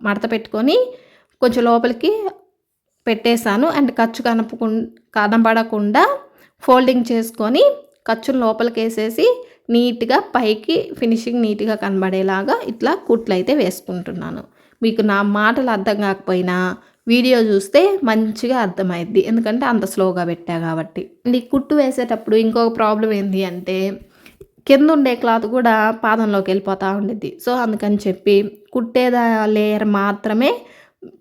Speaker 1: మడత పెట్టుకొని కొంచెం లోపలికి పెట్టేశాను. అండ్ ఖర్చు కనబడకుండా ఫోల్డింగ్ చేసుకొని ఖర్చును లోపలికి వేసేసి నీట్గా పైకి ఫినిషింగ్ నీట్గా కనబడేలాగా ఇట్లా కుట్లు అయితే వేసుకుంటున్నాను. మీకు నా మాటలు అర్థం కాకపోయినా వీడియో చూస్తే మంచిగా అర్థమైద్ది, ఎందుకంటే అంత స్లోగా పెట్టా కాబట్టి. అండ్ ఈ కుట్టు వేసేటప్పుడు ఇంకొక ప్రాబ్లం ఏంటి అంటే కింద ఉండే క్లాత్ కూడా పాదంలోకి వెళ్ళిపోతూ ఉండిద్ది. సో అందుకని చెప్పి కుట్టేదా లేయర్ మాత్రమే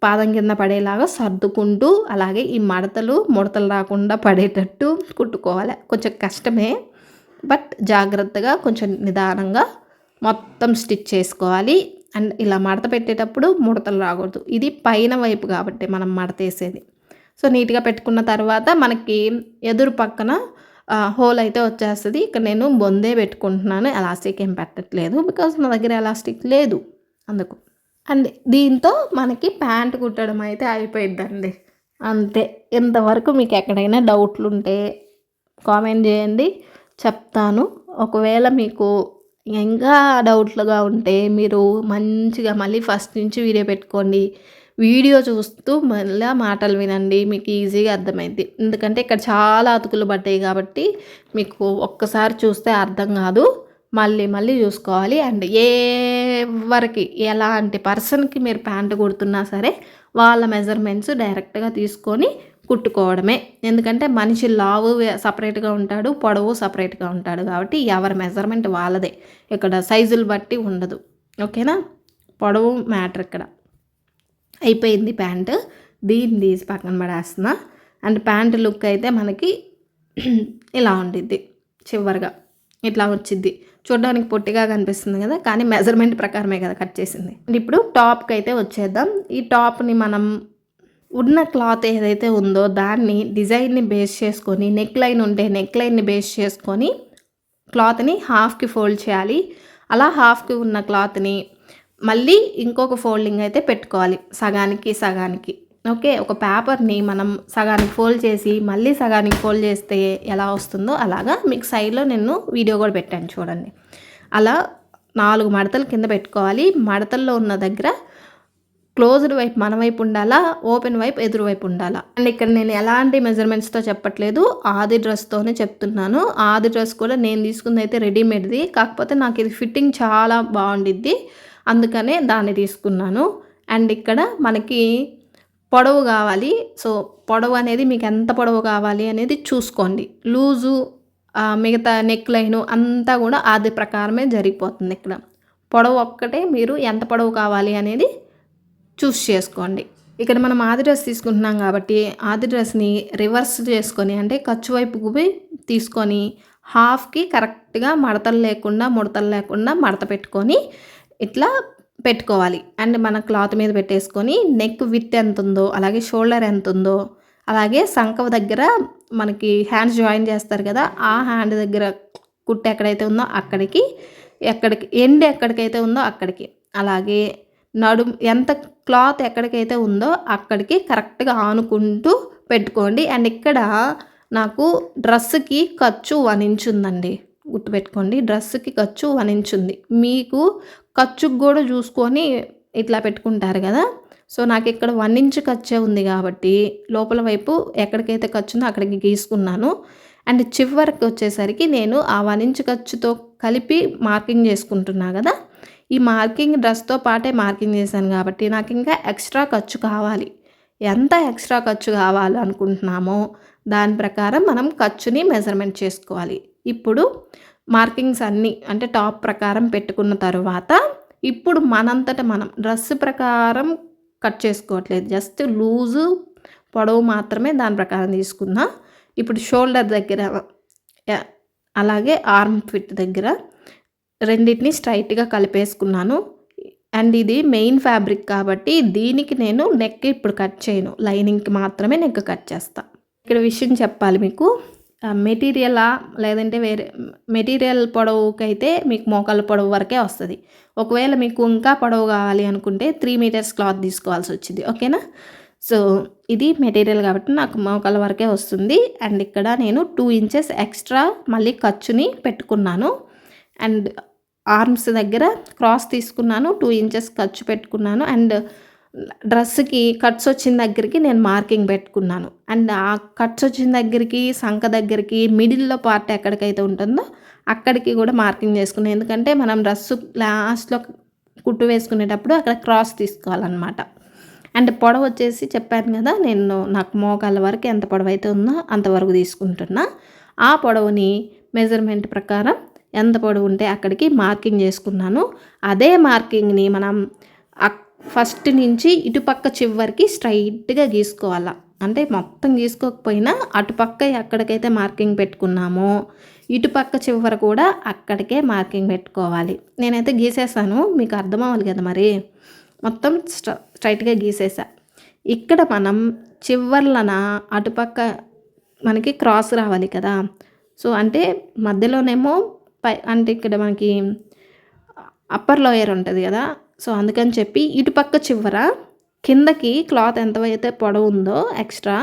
Speaker 1: పాదం కింద పడేలాగా సర్దుకుంటూ, అలాగే ఈ ముడతలు రాకుండా పడేటట్టు కుట్టుకోవాలి. కొంచెం కష్టమే, బట్ జాగ్రత్తగా కొంచెం నిదానంగా మొత్తం స్టిచ్ చేసుకోవాలి. అండ్ ఇలా మడత పెట్టేటప్పుడు ముడతలు రాకూడదు. ఇది పైన వైపు కాబట్టి మనం మడత వేసేది. సో నీట్గా పెట్టుకున్న తర్వాత మనకి ఎదురు పక్కన హోల్ అయితే వచ్చేస్తుంది. ఇక్కడ నేను బొందే పెట్టుకుంటున్నాను, ఎలాస్టిక్ ఏం పెట్టట్లేదు, బికాజ్ నా దగ్గర ఎలాస్టిక్ లేదు అందుకు. అండ్ దీంతో మనకి ప్యాంట్ కుట్టడం అయితే అయిపోయిద్దండి, అంతే. ఇంతవరకు మీకు ఎక్కడైనా డౌట్లు ఉంటే కామెంట్ చేయండి, చెప్తాను. ఒకవేళ మీకు ఇంకా డౌట్లుగా ఉంటే మీరు మంచిగా మళ్ళీ ఫస్ట్ నుంచి వీడియో పెట్టుకోండి. వీడియో చూస్తూ మళ్ళీ మాటలు వినండి, మీకు ఈజీగా అర్థమైంది. ఎందుకంటే ఇక్కడ చాలా అతుకులు పడ్డాయి కాబట్టి మీకు ఒక్కసారి చూస్తే అర్థం కాదు, మళ్ళీ చూసుకోవాలి. అండ్ ఎవరికి ఎలాంటి పర్సన్కి మీరు ప్యాంటు కుడుతున్నా సరే వాళ్ళ మెజర్మెంట్స్ డైరెక్ట్గా తీసుకొని కుట్టుకోవడమే. ఎందుకంటే మనిషి లావు సపరేట్గా ఉంటాడు, పొడవు సపరేట్గా ఉంటాడు కాబట్టి ఎవరి మెజర్మెంట్ వాళ్ళదే, ఇక్కడ సైజులు బట్టి ఉండదు. ఓకేనా, పొడవు మ్యాటర్ ఇక్కడ. అయిపోయింది ప్యాంటు, దీన్ని తీసి పక్కన పడేస్తున్నా. అండ్ ప్యాంటు లుక్ అయితే మనకి ఇలా ఉండిద్ది, చివరిగా ఇట్లా వచ్చిద్ది. చూడడానికి పొట్టిగా కనిపిస్తుంది కదా, కానీ మెజర్మెంట్ ప్రకారమే కదా కట్ చేసింది. అండ్ ఇప్పుడు టాప్కి అయితే వచ్చేద్దాం. ఈ టాప్ని మనం ఉన్న క్లాత్ ఏదైతే ఉందో దాన్ని డిజైన్ని బేస్ చేసుకొని, నెక్ లైన్ ఉంటే నెక్ లైన్ని బేస్ చేసుకొని క్లాత్ని హాఫ్కి ఫోల్డ్ చేయాలి. అలా హాఫ్కి ఉన్న క్లాత్ని మళ్ళీ ఇంకొక ఫోల్డింగ్ అయితే పెట్టుకోవాలి, సగానికి. ఓకే, ఒక పేపర్ని మనం సగానికి ఫోల్డ్ చేసి మళ్ళీ సగానికి ఫోల్డ్ చేస్తే ఎలా వస్తుందో అలాగా మీకు సైడ్లో నేను వీడియో కూడా పెట్టాను చూడండి. అలా 4 మడతలు కింద పెట్టుకోవాలి. మడతల్లో ఉన్న దగ్గర క్లోజ్డ్ వైపు మన వైపు ఉండాలా, ఓపెన్ వైపు ఎదురు వైపు ఉండాలా. అండ్ ఇక్కడ నేను ఎలాంటి మెజర్మెంట్స్తో చెప్పట్లేదు, ఆది డ్రెస్తోనే చెప్తున్నాను. ఆది డ్రెస్ కూడా నేను తీసుకుంది అయితే రెడీమేడ్ది, కాకపోతే నాకు ఇది ఫిట్టింగ్ చాలా బాగుండిద్ది, అందుకనే దాన్ని తీసుకున్నాను. అండ్ ఇక్కడ మనకి పొడవు కావాలి. సో పొడవు అనేది మీకు ఎంత పొడవు కావాలి అనేది చూసుకోండి. లూజు మిగతా నెక్ లైను అంతా కూడా అది ప్రకారమే జరిగిపోతుంది. ఇక్కడ పొడవు ఒక్కటే మీరు ఎంత పొడవు కావాలి అనేది చూస్ చేసుకోండి. ఇక్కడ మనం ఆది డ్రెస్ తీసుకుంటున్నాం కాబట్టి ఆది డ్రెస్ని రివర్స్ చేసుకొని అంటే ఖర్చు వైపుకి తీసుకొని హాఫ్కి కరెక్ట్గా మడతలు లేకుండా మడత పెట్టుకొని ఇట్లా పెట్టుకోవాలి. అండ్ మన క్లాత్ మీద పెట్టేసుకొని నెక్ విత్ ఎంత ఉందో, అలాగే షోల్డర్ ఎంత ఉందో, అలాగే సంకవ దగ్గర మనకి హ్యాండ్స్ జాయిన్ చేస్తారు కదా, ఆ హ్యాండ్ దగ్గర కుట్టు ఎక్కడైతే ఉందో అక్కడికి ఎండ్ ఎక్కడికైతే ఉందో అక్కడికి, అలాగే నడుము ఎంత క్లాత్ ఎక్కడికైతే ఉందో అక్కడికి కరెక్ట్గా ఆనుకుంటూ పెట్టుకోండి. అండ్ ఇక్కడ నాకు డ్రెస్సుకి ఖర్చు 1 ఇంచ్ ఉందండి, గుర్తుపెట్టుకోండి. డ్రెస్సుకి ఖర్చు 1 ఇంచ్ ఉంది. మీకు ఖర్చుకు కూడా చూసుకొని ఇట్లా పెట్టుకుంటారు కదా, సో నాకు ఇక్కడ 1 ఇంచ్ ఖర్చే ఉంది కాబట్టి లోపల వైపు ఎక్కడికైతే ఖర్చు ఉందో అక్కడికి గీసుకున్నాను. అండ్ చివరికి వచ్చేసరికి నేను ఆ 1 ఇంచ్ ఖర్చుతో కలిపి మార్కింగ్ చేసుకుంటున్నా కదా, ఈ మార్కింగ్ డ్రెస్తో పాటే మార్కింగ్ చేశాను కాబట్టి నాకు ఇంకా ఎక్స్ట్రా ఖర్చు కావాలి. ఎంత ఎక్స్ట్రా ఖర్చు కావాలనుకుంటున్నామో దాని ప్రకారం మనం ఖర్చుని మెజర్మెంట్ చేసుకోవాలి. ఇప్పుడు మార్కింగ్స్ అన్నీ అంటే టాప్ ప్రకారం పెట్టుకున్న తర్వాత ఇప్పుడు మనంతట మనం డ్రెస్ ప్రకారం కట్ చేసుకోవట్లేదు, జస్ట్ లూజు పొడవు మాత్రమే దాని ప్రకారం తీసుకున్నా. ఇప్పుడు షోల్డర్ దగ్గర అలాగే ఆర్మ్ ఫిట్ దగ్గర రెండింటిని స్ట్రైట్గా కలిపేసుకున్నాను. అండ్ ఇది మెయిన్ ఫ్యాబ్రిక్ కాబట్టి దీనికి నేను నెక్ ఇప్పుడు కట్ చేయను, లైనింగ్కి మాత్రమే నెక్ కట్ చేస్తా. ఇక్కడ విషయం చెప్పాలి మీకు, మెటీరియలా లేదంటే వేరే మెటీరియల్ పొడవుకైతే మీకు మోకాళ్ళ పొడవు వరకే వస్తుంది. ఒకవేళ మీకు ఇంకా పొడవు కావాలి అనుకుంటే 3 మీటర్స్ క్లాత్ తీసుకోవాల్సి వచ్చింది. ఓకేనా? సో ఇది మెటీరియల్ కాబట్టి నాకు మోకాళ్ళ వరకే వస్తుంది. అండ్ ఇక్కడ నేను 2 ఇంచెస్ ఎక్స్ట్రా మళ్ళీ ఖర్చుని పెట్టుకున్నాను. అండ్ ఆర్మ్స్ దగ్గర క్రాస్ తీసుకున్నాను, 2 ఇంచెస్ ఖర్చు పెట్టుకున్నాను. అండ్ డ్రెస్కి కట్స్ వచ్చిన దగ్గరికి నేను మార్కింగ్ పెట్టుకున్నాను. అండ్ ఆ కట్స్ వచ్చిన దగ్గరికి సంక దగ్గరికి మిడిల్లో పార్ట్ ఎక్కడికైతే ఉంటుందో అక్కడికి కూడా మార్కింగ్ చేసుకున్నాను. ఎందుకంటే మనం డ్రెస్సు లాస్ట్లో కుట్టు వేసుకునేటప్పుడు అక్కడ క్రాస్ తీసుకోవాలన్నమాట. అండ్ పొడవు వచ్చేసి చెప్పాను కదా, నాకు మోకాళ్ళ వరకు ఎంత పొడవు అయితే ఉందో అంతవరకు తీసుకుంటున్నా. ఆ పొడవుని మెజర్మెంట్ ప్రకారం ఎంత పొడవు ఉంటే అక్కడికి మార్కింగ్ చేసుకున్నాను. అదే మార్కింగ్ని మనం ఫస్ట్ నుంచి ఇటుపక్క చివరికి స్ట్రైట్గా గీసుకోవాలా. అంటే మొత్తం గీసుకోకపోయినా అటుపక్క ఎక్కడికైతే మార్కింగ్ పెట్టుకున్నామో ఇటుపక్క చివర కూడా అక్కడికే మార్కింగ్ పెట్టుకోవాలి. నేనైతే గీసేసాను, మీకు అర్థం అవ్వాలి కదా, మరి మొత్తం స్ట్రైట్గా గీసేసా. ఇక్కడ మనం చివర్లన అటుపక్క మనకి క్రాస్ రావాలి కదా, సో అంటే మధ్యలోనేమో అంటే ఇక్కడ మనకి అప్పర్ లోయర్ ఉంటుంది కదా, సో అందుకని చెప్పి ఇటుపక్క చివర కిందకి క్లాత్ ఎంతైతే పొడవు ఉందో ఎక్స్ట్రా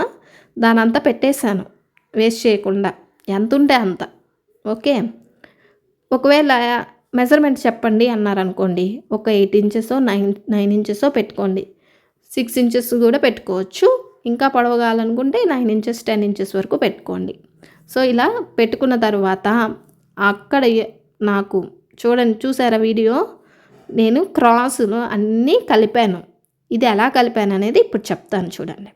Speaker 1: దానంతా పెట్టేశాను వేస్ట్ చేయకుండా, ఎంత ఉంటే అంత. ఓకే, ఒకవేళ మెజర్మెంట్ చెప్పండి అన్నారనుకోండి, ఒక 8 ఇంచెసో 9 ఇంచెసో పెట్టుకోండి, 6 ఇంచెస్ కూడా పెట్టుకోవచ్చు. ఇంకా పొడవు కావాలనుకుంటే 9 ఇంచెస్ 10 ఇంచెస్ వరకు పెట్టుకోండి. సో ఇలా పెట్టుకున్న తర్వాత అక్కడ నాకు చూసారా వీడియో, నేను క్రాసులు అన్నీ కలిపాను. ఇది ఎలా కలిపాను అనేది ఇప్పుడు చెప్తాను చూడండి.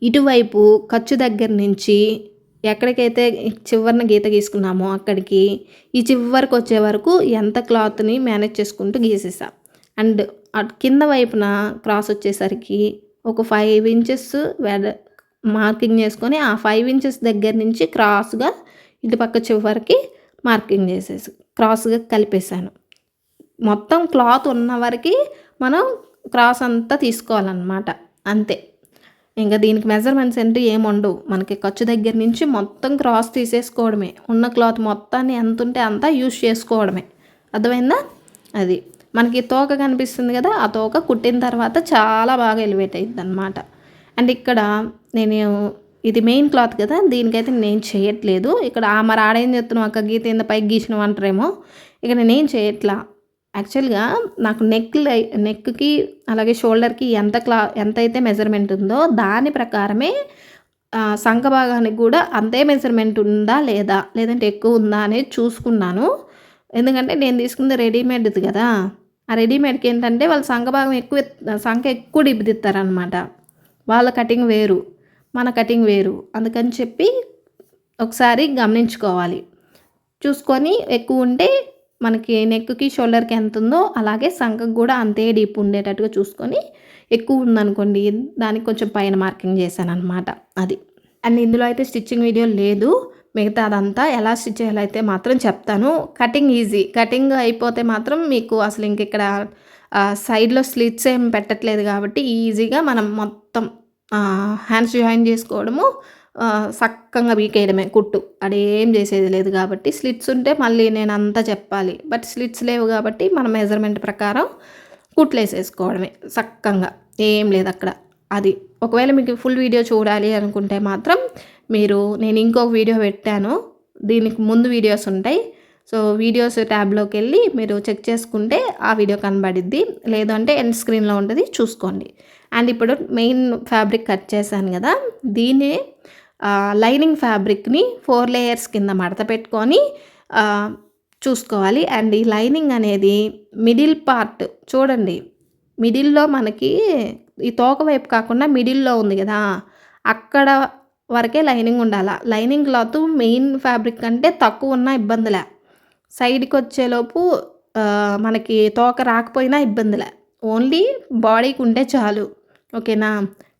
Speaker 1: ఇటువైపు ఖర్చు దగ్గర నుంచి ఎక్కడికైతే చివరిన గీత గీసుకున్నామో అక్కడికి ఈ చివరికి వచ్చే వరకు ఎంత క్లాత్ని మేనేజ్ చేసుకుంటూ గీసేసా. అండ్ కింద వైపున క్రాస్ వచ్చేసరికి ఒక 5 ఇంచెస్ మార్కింగ్ చేసుకొని ఆ 5 ఇంచెస్ దగ్గర నుంచి క్రాస్గా ఇటుపక్క చివరికి మార్కింగ్ చేసేసి క్రాస్గా కలిపేశాను. మొత్తం క్లాత్ ఉన్న వరకు మనం క్రాస్ అంతా తీసుకోవాలన్నమాట, అంతే. ఇంకా దీనికి మెజర్మెంట్స్ అంటే ఏముండవు, మనకి ఖర్చు దగ్గర నుంచి మొత్తం క్రాస్ తీసేసుకోవడమే, ఉన్న క్లాత్ మొత్తాన్ని ఎంత ఉంటే అంతా యూజ్ చేసుకోవడమే. అర్థమైందా? అది మనకి తోక కనిపిస్తుంది కదా, ఆ తోక కుట్టిన తర్వాత చాలా బాగా ఎలివేట్ అవుతుంది అన్నమాట. అండ్ ఇక్కడ నేను ఇది మెయిన్ క్లాత్ కదా, దీనికైతే నేను చేయట్లేదు. ఇక్కడ మరి ఆడేం చెప్తున్నావు అక్క, గీత ఎంత పైకి గీసినావు అంటారేమో, ఇక నేనేం చేయట్లా. యాక్చువల్గా నాకు నెక్కి అలాగే షోల్డర్కి ఎంతైతే మెజర్మెంట్ ఉందో దాని ప్రకారమే సంక భాగానికి కూడా అంతే మెజర్మెంట్ ఉందా లేదంటే ఎక్కువ ఉందా అనేది చూసుకున్నాను. ఎందుకంటే నేను తీసుకుంది రెడీమేడ్ది కదా, ఆ రెడీమేడ్కి ఏంటంటే వాళ్ళు సంక ఎక్కువ డిబ్బిదిస్తారనమాట. వాళ్ళ కటింగ్ వేరు, మన కటింగ్ వేరు. అందుకని చెప్పి ఒకసారి గమనించుకోవాలి. చూసుకొని ఎక్కువ ఉంటే మనకి నెక్‌కి, షోల్డర్‌కి ఎంత ఉందో అలాగే సంకకి కూడా అంతే డీప్ ఉండేటట్టుగా చూసుకొని, ఎక్కువ ఉందనుకోండి దానికి కొంచెం పైన మార్కింగ్ చేశాననమాట అది. అండ్ ఇందులో అయితే స్టిచ్చింగ్ వీడియో లేదు. మిగతా అదంతా ఎలా స్టిచ్ చేయాలో అయితే మాత్రం చెప్తాను. Cutting easy. కటింగ్ అయిపోతే మాత్రం మీకు అసలు ఇంకిక్కడ సైడ్‌లో స్లిట్స్ ఏం పెట్టట్లేదు కాబట్టి ఈజీగా మనం మొత్తం హ్యాండ్స్ జాయిన్ చేసుకోవడము, సక్కంగా పీకేయడమే కుట్టు. అదేం చేసేది లేదు కాబట్టి స్లిట్స్ ఉంటే మళ్ళీ నేనంతా చెప్పాలి. బట్ స్లిట్స్ లేవు కాబట్టి మన మెజర్‌మెంట్ ప్రకారం కుట్లేసేసుకోవడమే సక్కంగా. ఏం లేదక్కడ. అది. ఒకవేళ మీకు ఫుల్ వీడియో చూడాలి అనుకుంటే మాత్రం నేను ఇంకొక వీడియో పెట్టాను. దీనికి ముందు వీడియోస్ ఉంటాయి. సో, వీడియోస్ ట్యాబ్‌లోకెళ్ళి మీరు చెక్ చేసుకుంటే ఆ వీడియో కనబడిద్ది. లేదంటే ఎండ్ స్క్రీన్‌లో ఉంటది చూసుకోండి. అండ్ ఇప్పుడు మెయిన్ ఫ్యాబ్రిక్ కట్ చేశాను గదా! దీన్ని లైనింగ్ ఫ్యాబ్రిక్‌ని 4 లేయర్స్ కింద మడత పెట్టుకొని చూసుకోవాలి. అండ్ ఈ లైనింగ్ అనేది మిడిల్ పార్ట్ చూడండి. మిడిల్‌లో మనకి ఈ తోక వైపు కాకుండా మిడిల్‌లో ఉంది గదా! అక్కడ వరకే లైనింగ్ ఉండాల. లైనింగ్ క్లాత్ మెయిన్ ఫ్యాబ్రిక్ కంటే తక్కువున్నా ఇబ్బందిలే. సైడ్‌కొచ్చేలోపు మనకి తోక రాకపోయినా ఇబ్బందిలే. ఓన్లీ బాడీకి ఉంటే చాలు. ఓకేనా?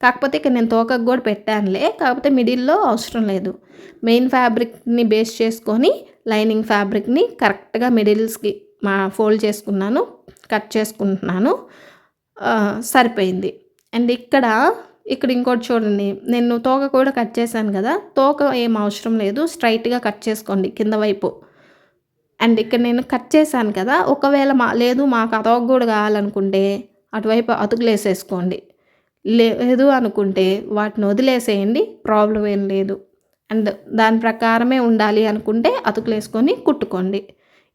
Speaker 1: కాకపోతే ఇక్కడ నేను తోకకు గూడా పెట్టానులే. కాకపోతే మిడిల్‌లో అవసరం లేదు. మెయిన్ ఫ్యాబ్రిక్‌ని బేస్ చేసుకొని లైనింగ్ ఫ్యాబ్రిక్‌ని కరెక్ట్‌గా మిడిల్స్‌కి ఫోల్డ్ చేసుకున్నాను. కట్ చేసుకుంటున్నాను. సరిపోయింది. అండ్ ఇక్కడ ఇంకోటి చూడండి. నేను తోక కూడా కట్ చేశాను గదా! తోక ఏం అవసరం లేదు. స్ట్రైట్‌గా కట్ చేసుకోండి కింద వైపు. అండ్ ఇక్కడ నేను కట్ చేశాను కదా! ఒకవేళ లేదు మాకు ఆ తోక గూడా కావాలనుకుంటే అటువైపు అతుకులేసేసుకోండి. లేదు అనుకుంటే వాటిని వదిలేసేయండి. ప్రాబ్లమ్ ఏం లేదు. అండ్ దాని ప్రకారమే ఉండాలి అనుకుంటే అతుకులేసుకొని కుట్టుకోండి.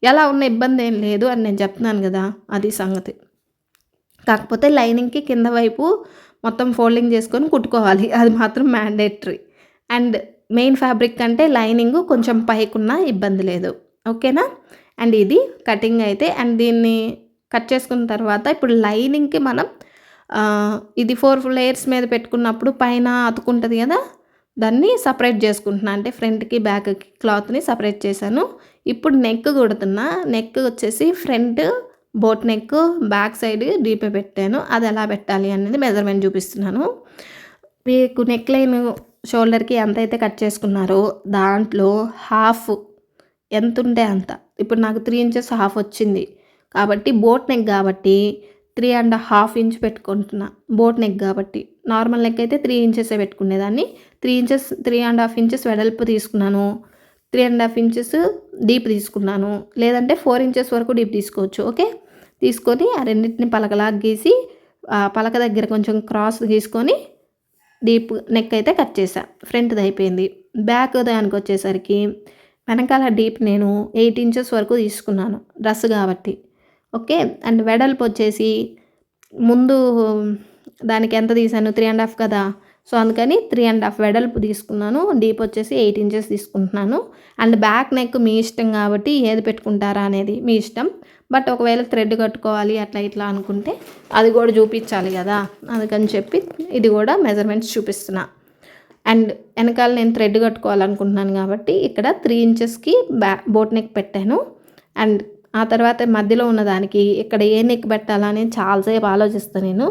Speaker 1: ఎలా ఉన్న ఇబ్బంది ఏం లేదు అని నేను చెప్తున్నాను గదా! అది సంగతి. కాకపోతే లైనింగ్‌కి కింద వైపు మొత్తం ఫోల్డింగ్ చేసుకొని కుట్టుకోవాలి. అది మాత్రం మ్యాండేటరీ. అండ్ మెయిన్ ఫ్యాబ్రిక్ కంటే లైనింగు కొంచెం పైకున్నా ఇబ్బంది లేదు. ఓకేనా? అండ్ ఇది కటింగ్ అయితే. అండ్ దీన్ని కట్ చేసుకున్న తర్వాత ఇప్పుడు లైనింగ్‌కి మనం ఇది 4 లేయర్స్ మీద పెట్టుకున్నప్పుడు పైన అతుకుంటది గదా! దాన్ని సెపరేట్ చేసుకుంటున్నా. అంటే ఫ్రంట్‌కి, బ్యాక్‌కి క్లాత్‌ని సెపరేట్ చేశాను. ఇప్పుడు నెక్ కుడుతున్నా. నెక్ వచ్చేసి front boat neck, back side డీపే పెట్టాను. అది ఎలా పెట్టాలి అనేది మెజర్‌మెంట్ చూపిస్తున్నాను. మీకు నెక్ లైన్ షోల్డర్‌కి ఎంతైతే కట్ చేసుకున్నారో దాంట్లో హాఫ్ ఎంతుంటే అంత. ఇప్పుడు నాకు 3 ఇంచెస్ హాఫ్ వచ్చింది. కాబట్టి బోట్ నెక్ కాబట్టి 3½ ఇంచ్ పెట్టుకుంటున్నా. బోట్ నెక్ కాబట్టి. నార్మల్ నెక్ అయితే 3 ఇంచెసే పెట్టుకునేదాన్ని. 3½ ఇంచెస్ వెడల్పు తీసుకున్నాను. 3½ ఇంచెస్ డీప్ తీసుకున్నాను. లేదంటే 4 ఇంచెస్ వరకు డీప్ తీసుకోవచ్చు. ఓకే. తీసుకొని ఆ రెండింటిని పలకలాగా గీసి పలక దగ్గర కొంచెం క్రాస్ గీసుకొని డీప్ నెక్ అయితే కట్ చేశా. ఫ్రంట్‌ది అయిపోయింది. బ్యాక్ దానికి వచ్చేసరికి వెనకాల డీప్ నేను 8 ఇంచెస్ వరకు తీసుకున్నాను. డ్రెస్ కాబట్టి. ఓకే. అండ్ వెడల్పు వచ్చేసి ముందు దానికి ఎంత తీసాను 3½ కదా! సో, అందుకని 3½ వెడల్పు తీసుకున్నాను. డీప్ వచ్చేసి 8 ఇంచెస్ తీసుకుంటున్నాను. అండ్ బ్యాక్ నెక్ మీ ఇష్టం కాబట్టి ఏది పెట్టుకుంటారా అనేది మీ ఇష్టం. బట్ ఒకవేళ థ్రెడ్ కట్టుకోవాలి అట్లా ఇట్లా అనుకుంటే అది కూడా చూపించాలి కదా! అందుకని చెప్పి ఇది కూడా మెజర్మెంట్స్ చూపిస్తున్నా. అండ్ వెనకాల నేను థ్రెడ్ కట్టుకోవాలనుకుంటున్నాను కాబట్టి ఇక్కడ 3 ఇంచెస్కి బోట్ నెక్ పెట్టాను. అండ్ ఆ తర్వాత మధ్యలో ఉన్నదానికి ఇక్కడ ఏ నెక్ పెట్టాలా అని చాలాసేపు ఆలోచిస్తాను నేను.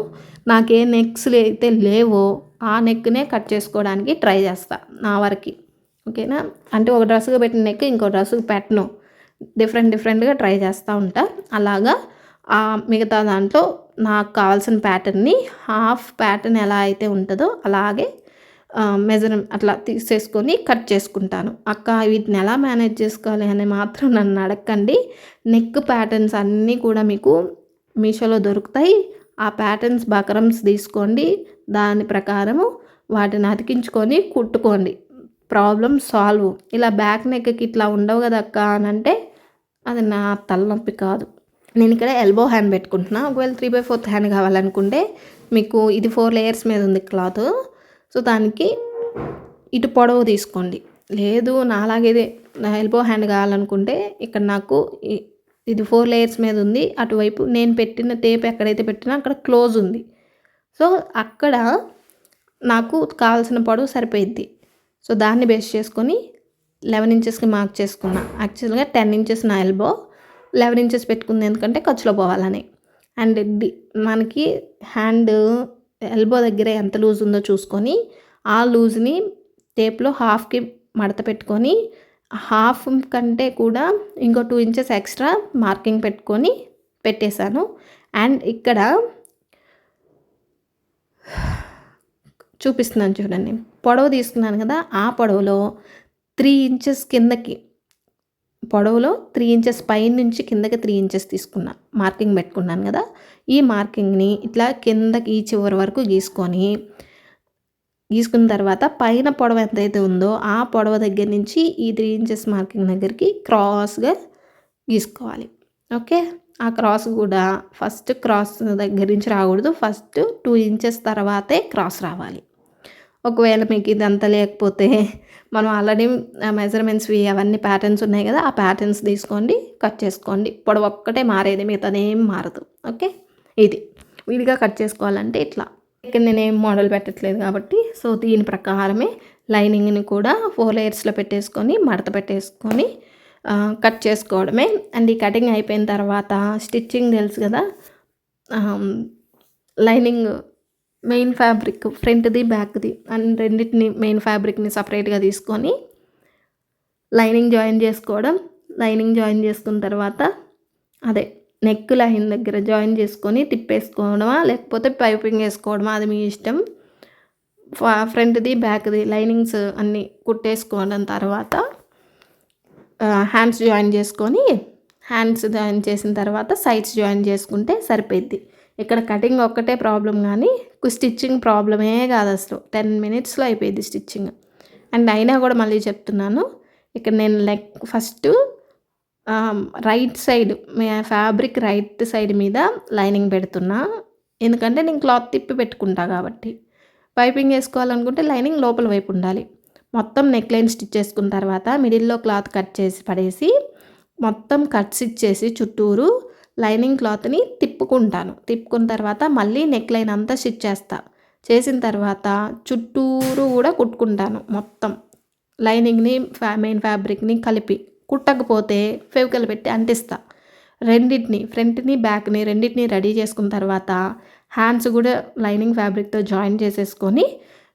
Speaker 1: నాకు ఏ నెక్స్ అయితే లేవో ఆ నెక్నే కట్ చేసుకోవడానికి ట్రై చేస్తా నా వరకు. ఓకేనా? అంటే ఒక డ్రెస్సుగా పెట్టిన నెక్ ఇంకో డ్రెస్సుకి పెట్టను. డిఫరెంట్‌గా ట్రై చేస్తూ ఉంటా. అలాగా మిగతా దాంట్లో నాకు కావాల్సిన ప్యాటర్న్‌ని హాఫ్ ప్యాటర్న్ ఎలా అయితే ఉంటుందో అలాగే అట్లా తీసేసుకొని కట్ చేసుకుంటాను. అక్క వీటిని ఎలా మేనేజ్ చేసుకోవాలి అని మాత్రం నన్ను అడగకండి. నెక్ ప్యాటర్న్స్ అన్నీ కూడా మీకు మీషోలో దొరుకుతాయి. ఆ ప్యాటర్న్స్ బకరమ్స్ తీసుకోండి. దాని ప్రకారము వాటిని అతికించుకొని కుట్టుకోండి. Problem solve. ఇలా బ్యాక్ నెక్కి ఇట్లా ఉండవు కదా అక్క అని అంటే అది నా తలనొప్పి కాదు. నేను ఇక్కడ ఎల్బో హ్యాండ్ పెట్టుకుంటున్నా. ఒకవేళ 3/4 హ్యాండ్ కావాలనుకుంటే మీకు ఇది 4 లేయర్స్ మీద ఉంది క్లాత్. సో, దానికి ఇటు పొడవు తీసుకోండి. లేదు నాలాగే నా ఎల్బో హ్యాండ్ కావాలనుకుంటే ఇక్కడ నాకు ఇది 4 లేయర్స్ మీద ఉంది. అటువైపు నేను పెట్టిన టేప్ ఎక్కడైతే పెట్టినా అక్కడ క్లోజ్ ఉంది. సో, అక్కడ నాకు కావాల్సిన పొడవు సరిపోయిద్ది. సో, దాన్ని బేస్ చేసుకొని 11 ఇంచెస్కి మార్క్ చేసుకున్నా. యాక్చువల్గా 10 ఇంచెస్ నా ఎల్బో, 11 ఇంచెస్ పెట్టుకుంది ఎందుకంటే ఖర్చులో పోవాలని. అండ్ మనకి హ్యాండ్ ఎల్బో దగ్గర ఎంత లూజ్ ఉందో చూసుకొని ఆ లూజ్ని టేప్లో హాఫ్కి మడత పెట్టుకొని హాఫ్ కంటే కూడా ఇంకో 2 ఇంచెస్ ఎక్స్ట్రా మార్కింగ్ పెట్టుకొని పెట్టేశాను. అండ్ ఇక్కడ చూపిస్తున్నాను చూడండి, పొడవు తీసుకున్నాను కదా, ఆ పొడవులో 3 ఇంచెస్ కిందకి, పొడవులో 3 ఇంచెస్ పైన నుంచి కిందకి 3 ఇంచెస్ తీసుకున్నా, మార్కింగ్ పెట్టుకున్నాను కదా. ఈ మార్కింగ్ని ఇట్లా కిందకి ఈ చివరి వరకు గీసుకున్న తర్వాత పైన పొడవు ఎంతైతే ఉందో ఆ పొడవు దగ్గర నుంచి ఈ 3 ఇంచెస్ మార్కింగ్ దగ్గరికి క్రాస్గా గీసుకోవాలి. ఓకే, ఆ క్రాస్ కూడా ఫస్ట్ క్రాస్ దగ్గర నుంచి రాకూడదు, ఫస్ట్ 2 ఇంచెస్ తర్వాతే క్రాస్ రావాలి. ఒకవేళ మీకు ఇదంతా లేకపోతే మనం ఆల్రెడీ మెజర్మెంట్స్వి అవన్నీ ప్యాటర్న్స్ ఉన్నాయి కదా, ఆ ప్యాటర్న్స్ తీసుకోండి, కట్ చేసుకోండి. పొడవు ఒక్కటే మారేది, మిగతాదేం మారదు. ఓకే, ఇది విడిగా కట్ చేసుకోవాలంటే ఇట్లా. ఇక్కడ నేనేం మోడల్ పెట్టట్లేదు కాబట్టి సో దీని ప్రకారమే లైనింగ్ని కూడా 4 లేయర్స్లో పెట్టేసుకొని మడత పెట్టేసుకొని కట్ చేసుకోవడమే. అండ్ ఈ కటింగ్ అయిపోయిన తర్వాత స్టిచ్చింగ్ తెలుసు కదా, లైనింగ్ మెయిన్ ఫ్యాబ్రిక్ ఫ్రంట్ది బ్యాక్ది అండ్ రెండింటిని మెయిన్ ఫ్యాబ్రిక్ని సపరేట్గా తీసుకొని లైనింగ్ జాయిన్ చేసుకోవడం. లైనింగ్ జాయిన్ చేసుకున్న తర్వాత అదే నెక్ లైన్ దగ్గర జాయిన్ చేసుకొని తిప్పేసుకోవడమా లేకపోతే పైపింగ్ వేసుకోవడమా అది మీ ఇష్టం. ఫ్రంట్ది బ్యాక్ది లైనింగ్స్ అన్నీ కుట్టేసుకోవడం తర్వాత హ్యాండ్స్ జాయిన్ చేసుకొని, హ్యాండ్స్ జాయిన్ చేసిన తర్వాత సైడ్స్ జాయిన్ చేసుకుంటే సరిపోద్ది. ఇక్కడ కటింగ్ ఒక్కటే ప్రాబ్లం కానీ స్టిచ్చింగ్ ప్రాబ్లమే కాదు అసలు. 10 మినిట్స్లో అయిపోయింది స్టిచ్చింగ్. అండ్ అయినా కూడా మళ్ళీ చెప్తున్నాను, ఇక్కడ నేను first right side fabric right side మీద లైనింగ్ పెడుతున్నా, ఎందుకంటే నేను క్లాత్ తిప్పి పెట్టుకుంటా కాబట్టి. పైపింగ్ వేసుకోవాలనుకుంటే లైనింగ్ లోపల వైపు ఉండాలి. మొత్తం నెక్ లైన్ స్టిచ్ చేసుకున్న తర్వాత మిడిల్లో క్లాత్ కట్ చేసి పడేసి మొత్తం కట్స్ ఇచ్చేసి చుట్టూరు లైనింగ్ క్లాత్ని తిప్పుకున్న తర్వాత మళ్ళీ నెక్ లైన్ అంతా స్టిచ్ చేసిన తర్వాత చుట్టూరు కూడా కుట్టుకుంటాను. మొత్తం లైనింగ్ని మెయిన్ ఫ్యాబ్రిక్ని కలిపి కుట్టకపోతే ఫెవికల్ పెట్టి అంటిస్తా. రెండింటిని ఫ్రంట్ని బ్యాక్ని రెండింటిని రెడీ చేసుకున్న తర్వాత హ్యాండ్స్ కూడా లైనింగ్ ఫ్యాబ్రిక్తో జాయిన్ చేసేసుకొని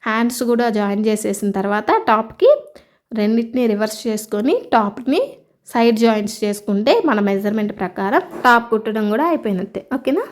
Speaker 1: హ్యాండ్స్ కూడా జాయిన్ చేసేసిన తర్వాత టాప్కి రెండింటిని రివర్స్ చేసుకొని టాప్ని సైడ్ జాయింట్స్ చేసుకుంటే మన మెజర్మెంట్ ప్రకారం టాప్ కుట్టడం కూడా అయిపోయినట్టే. ఓకేనా.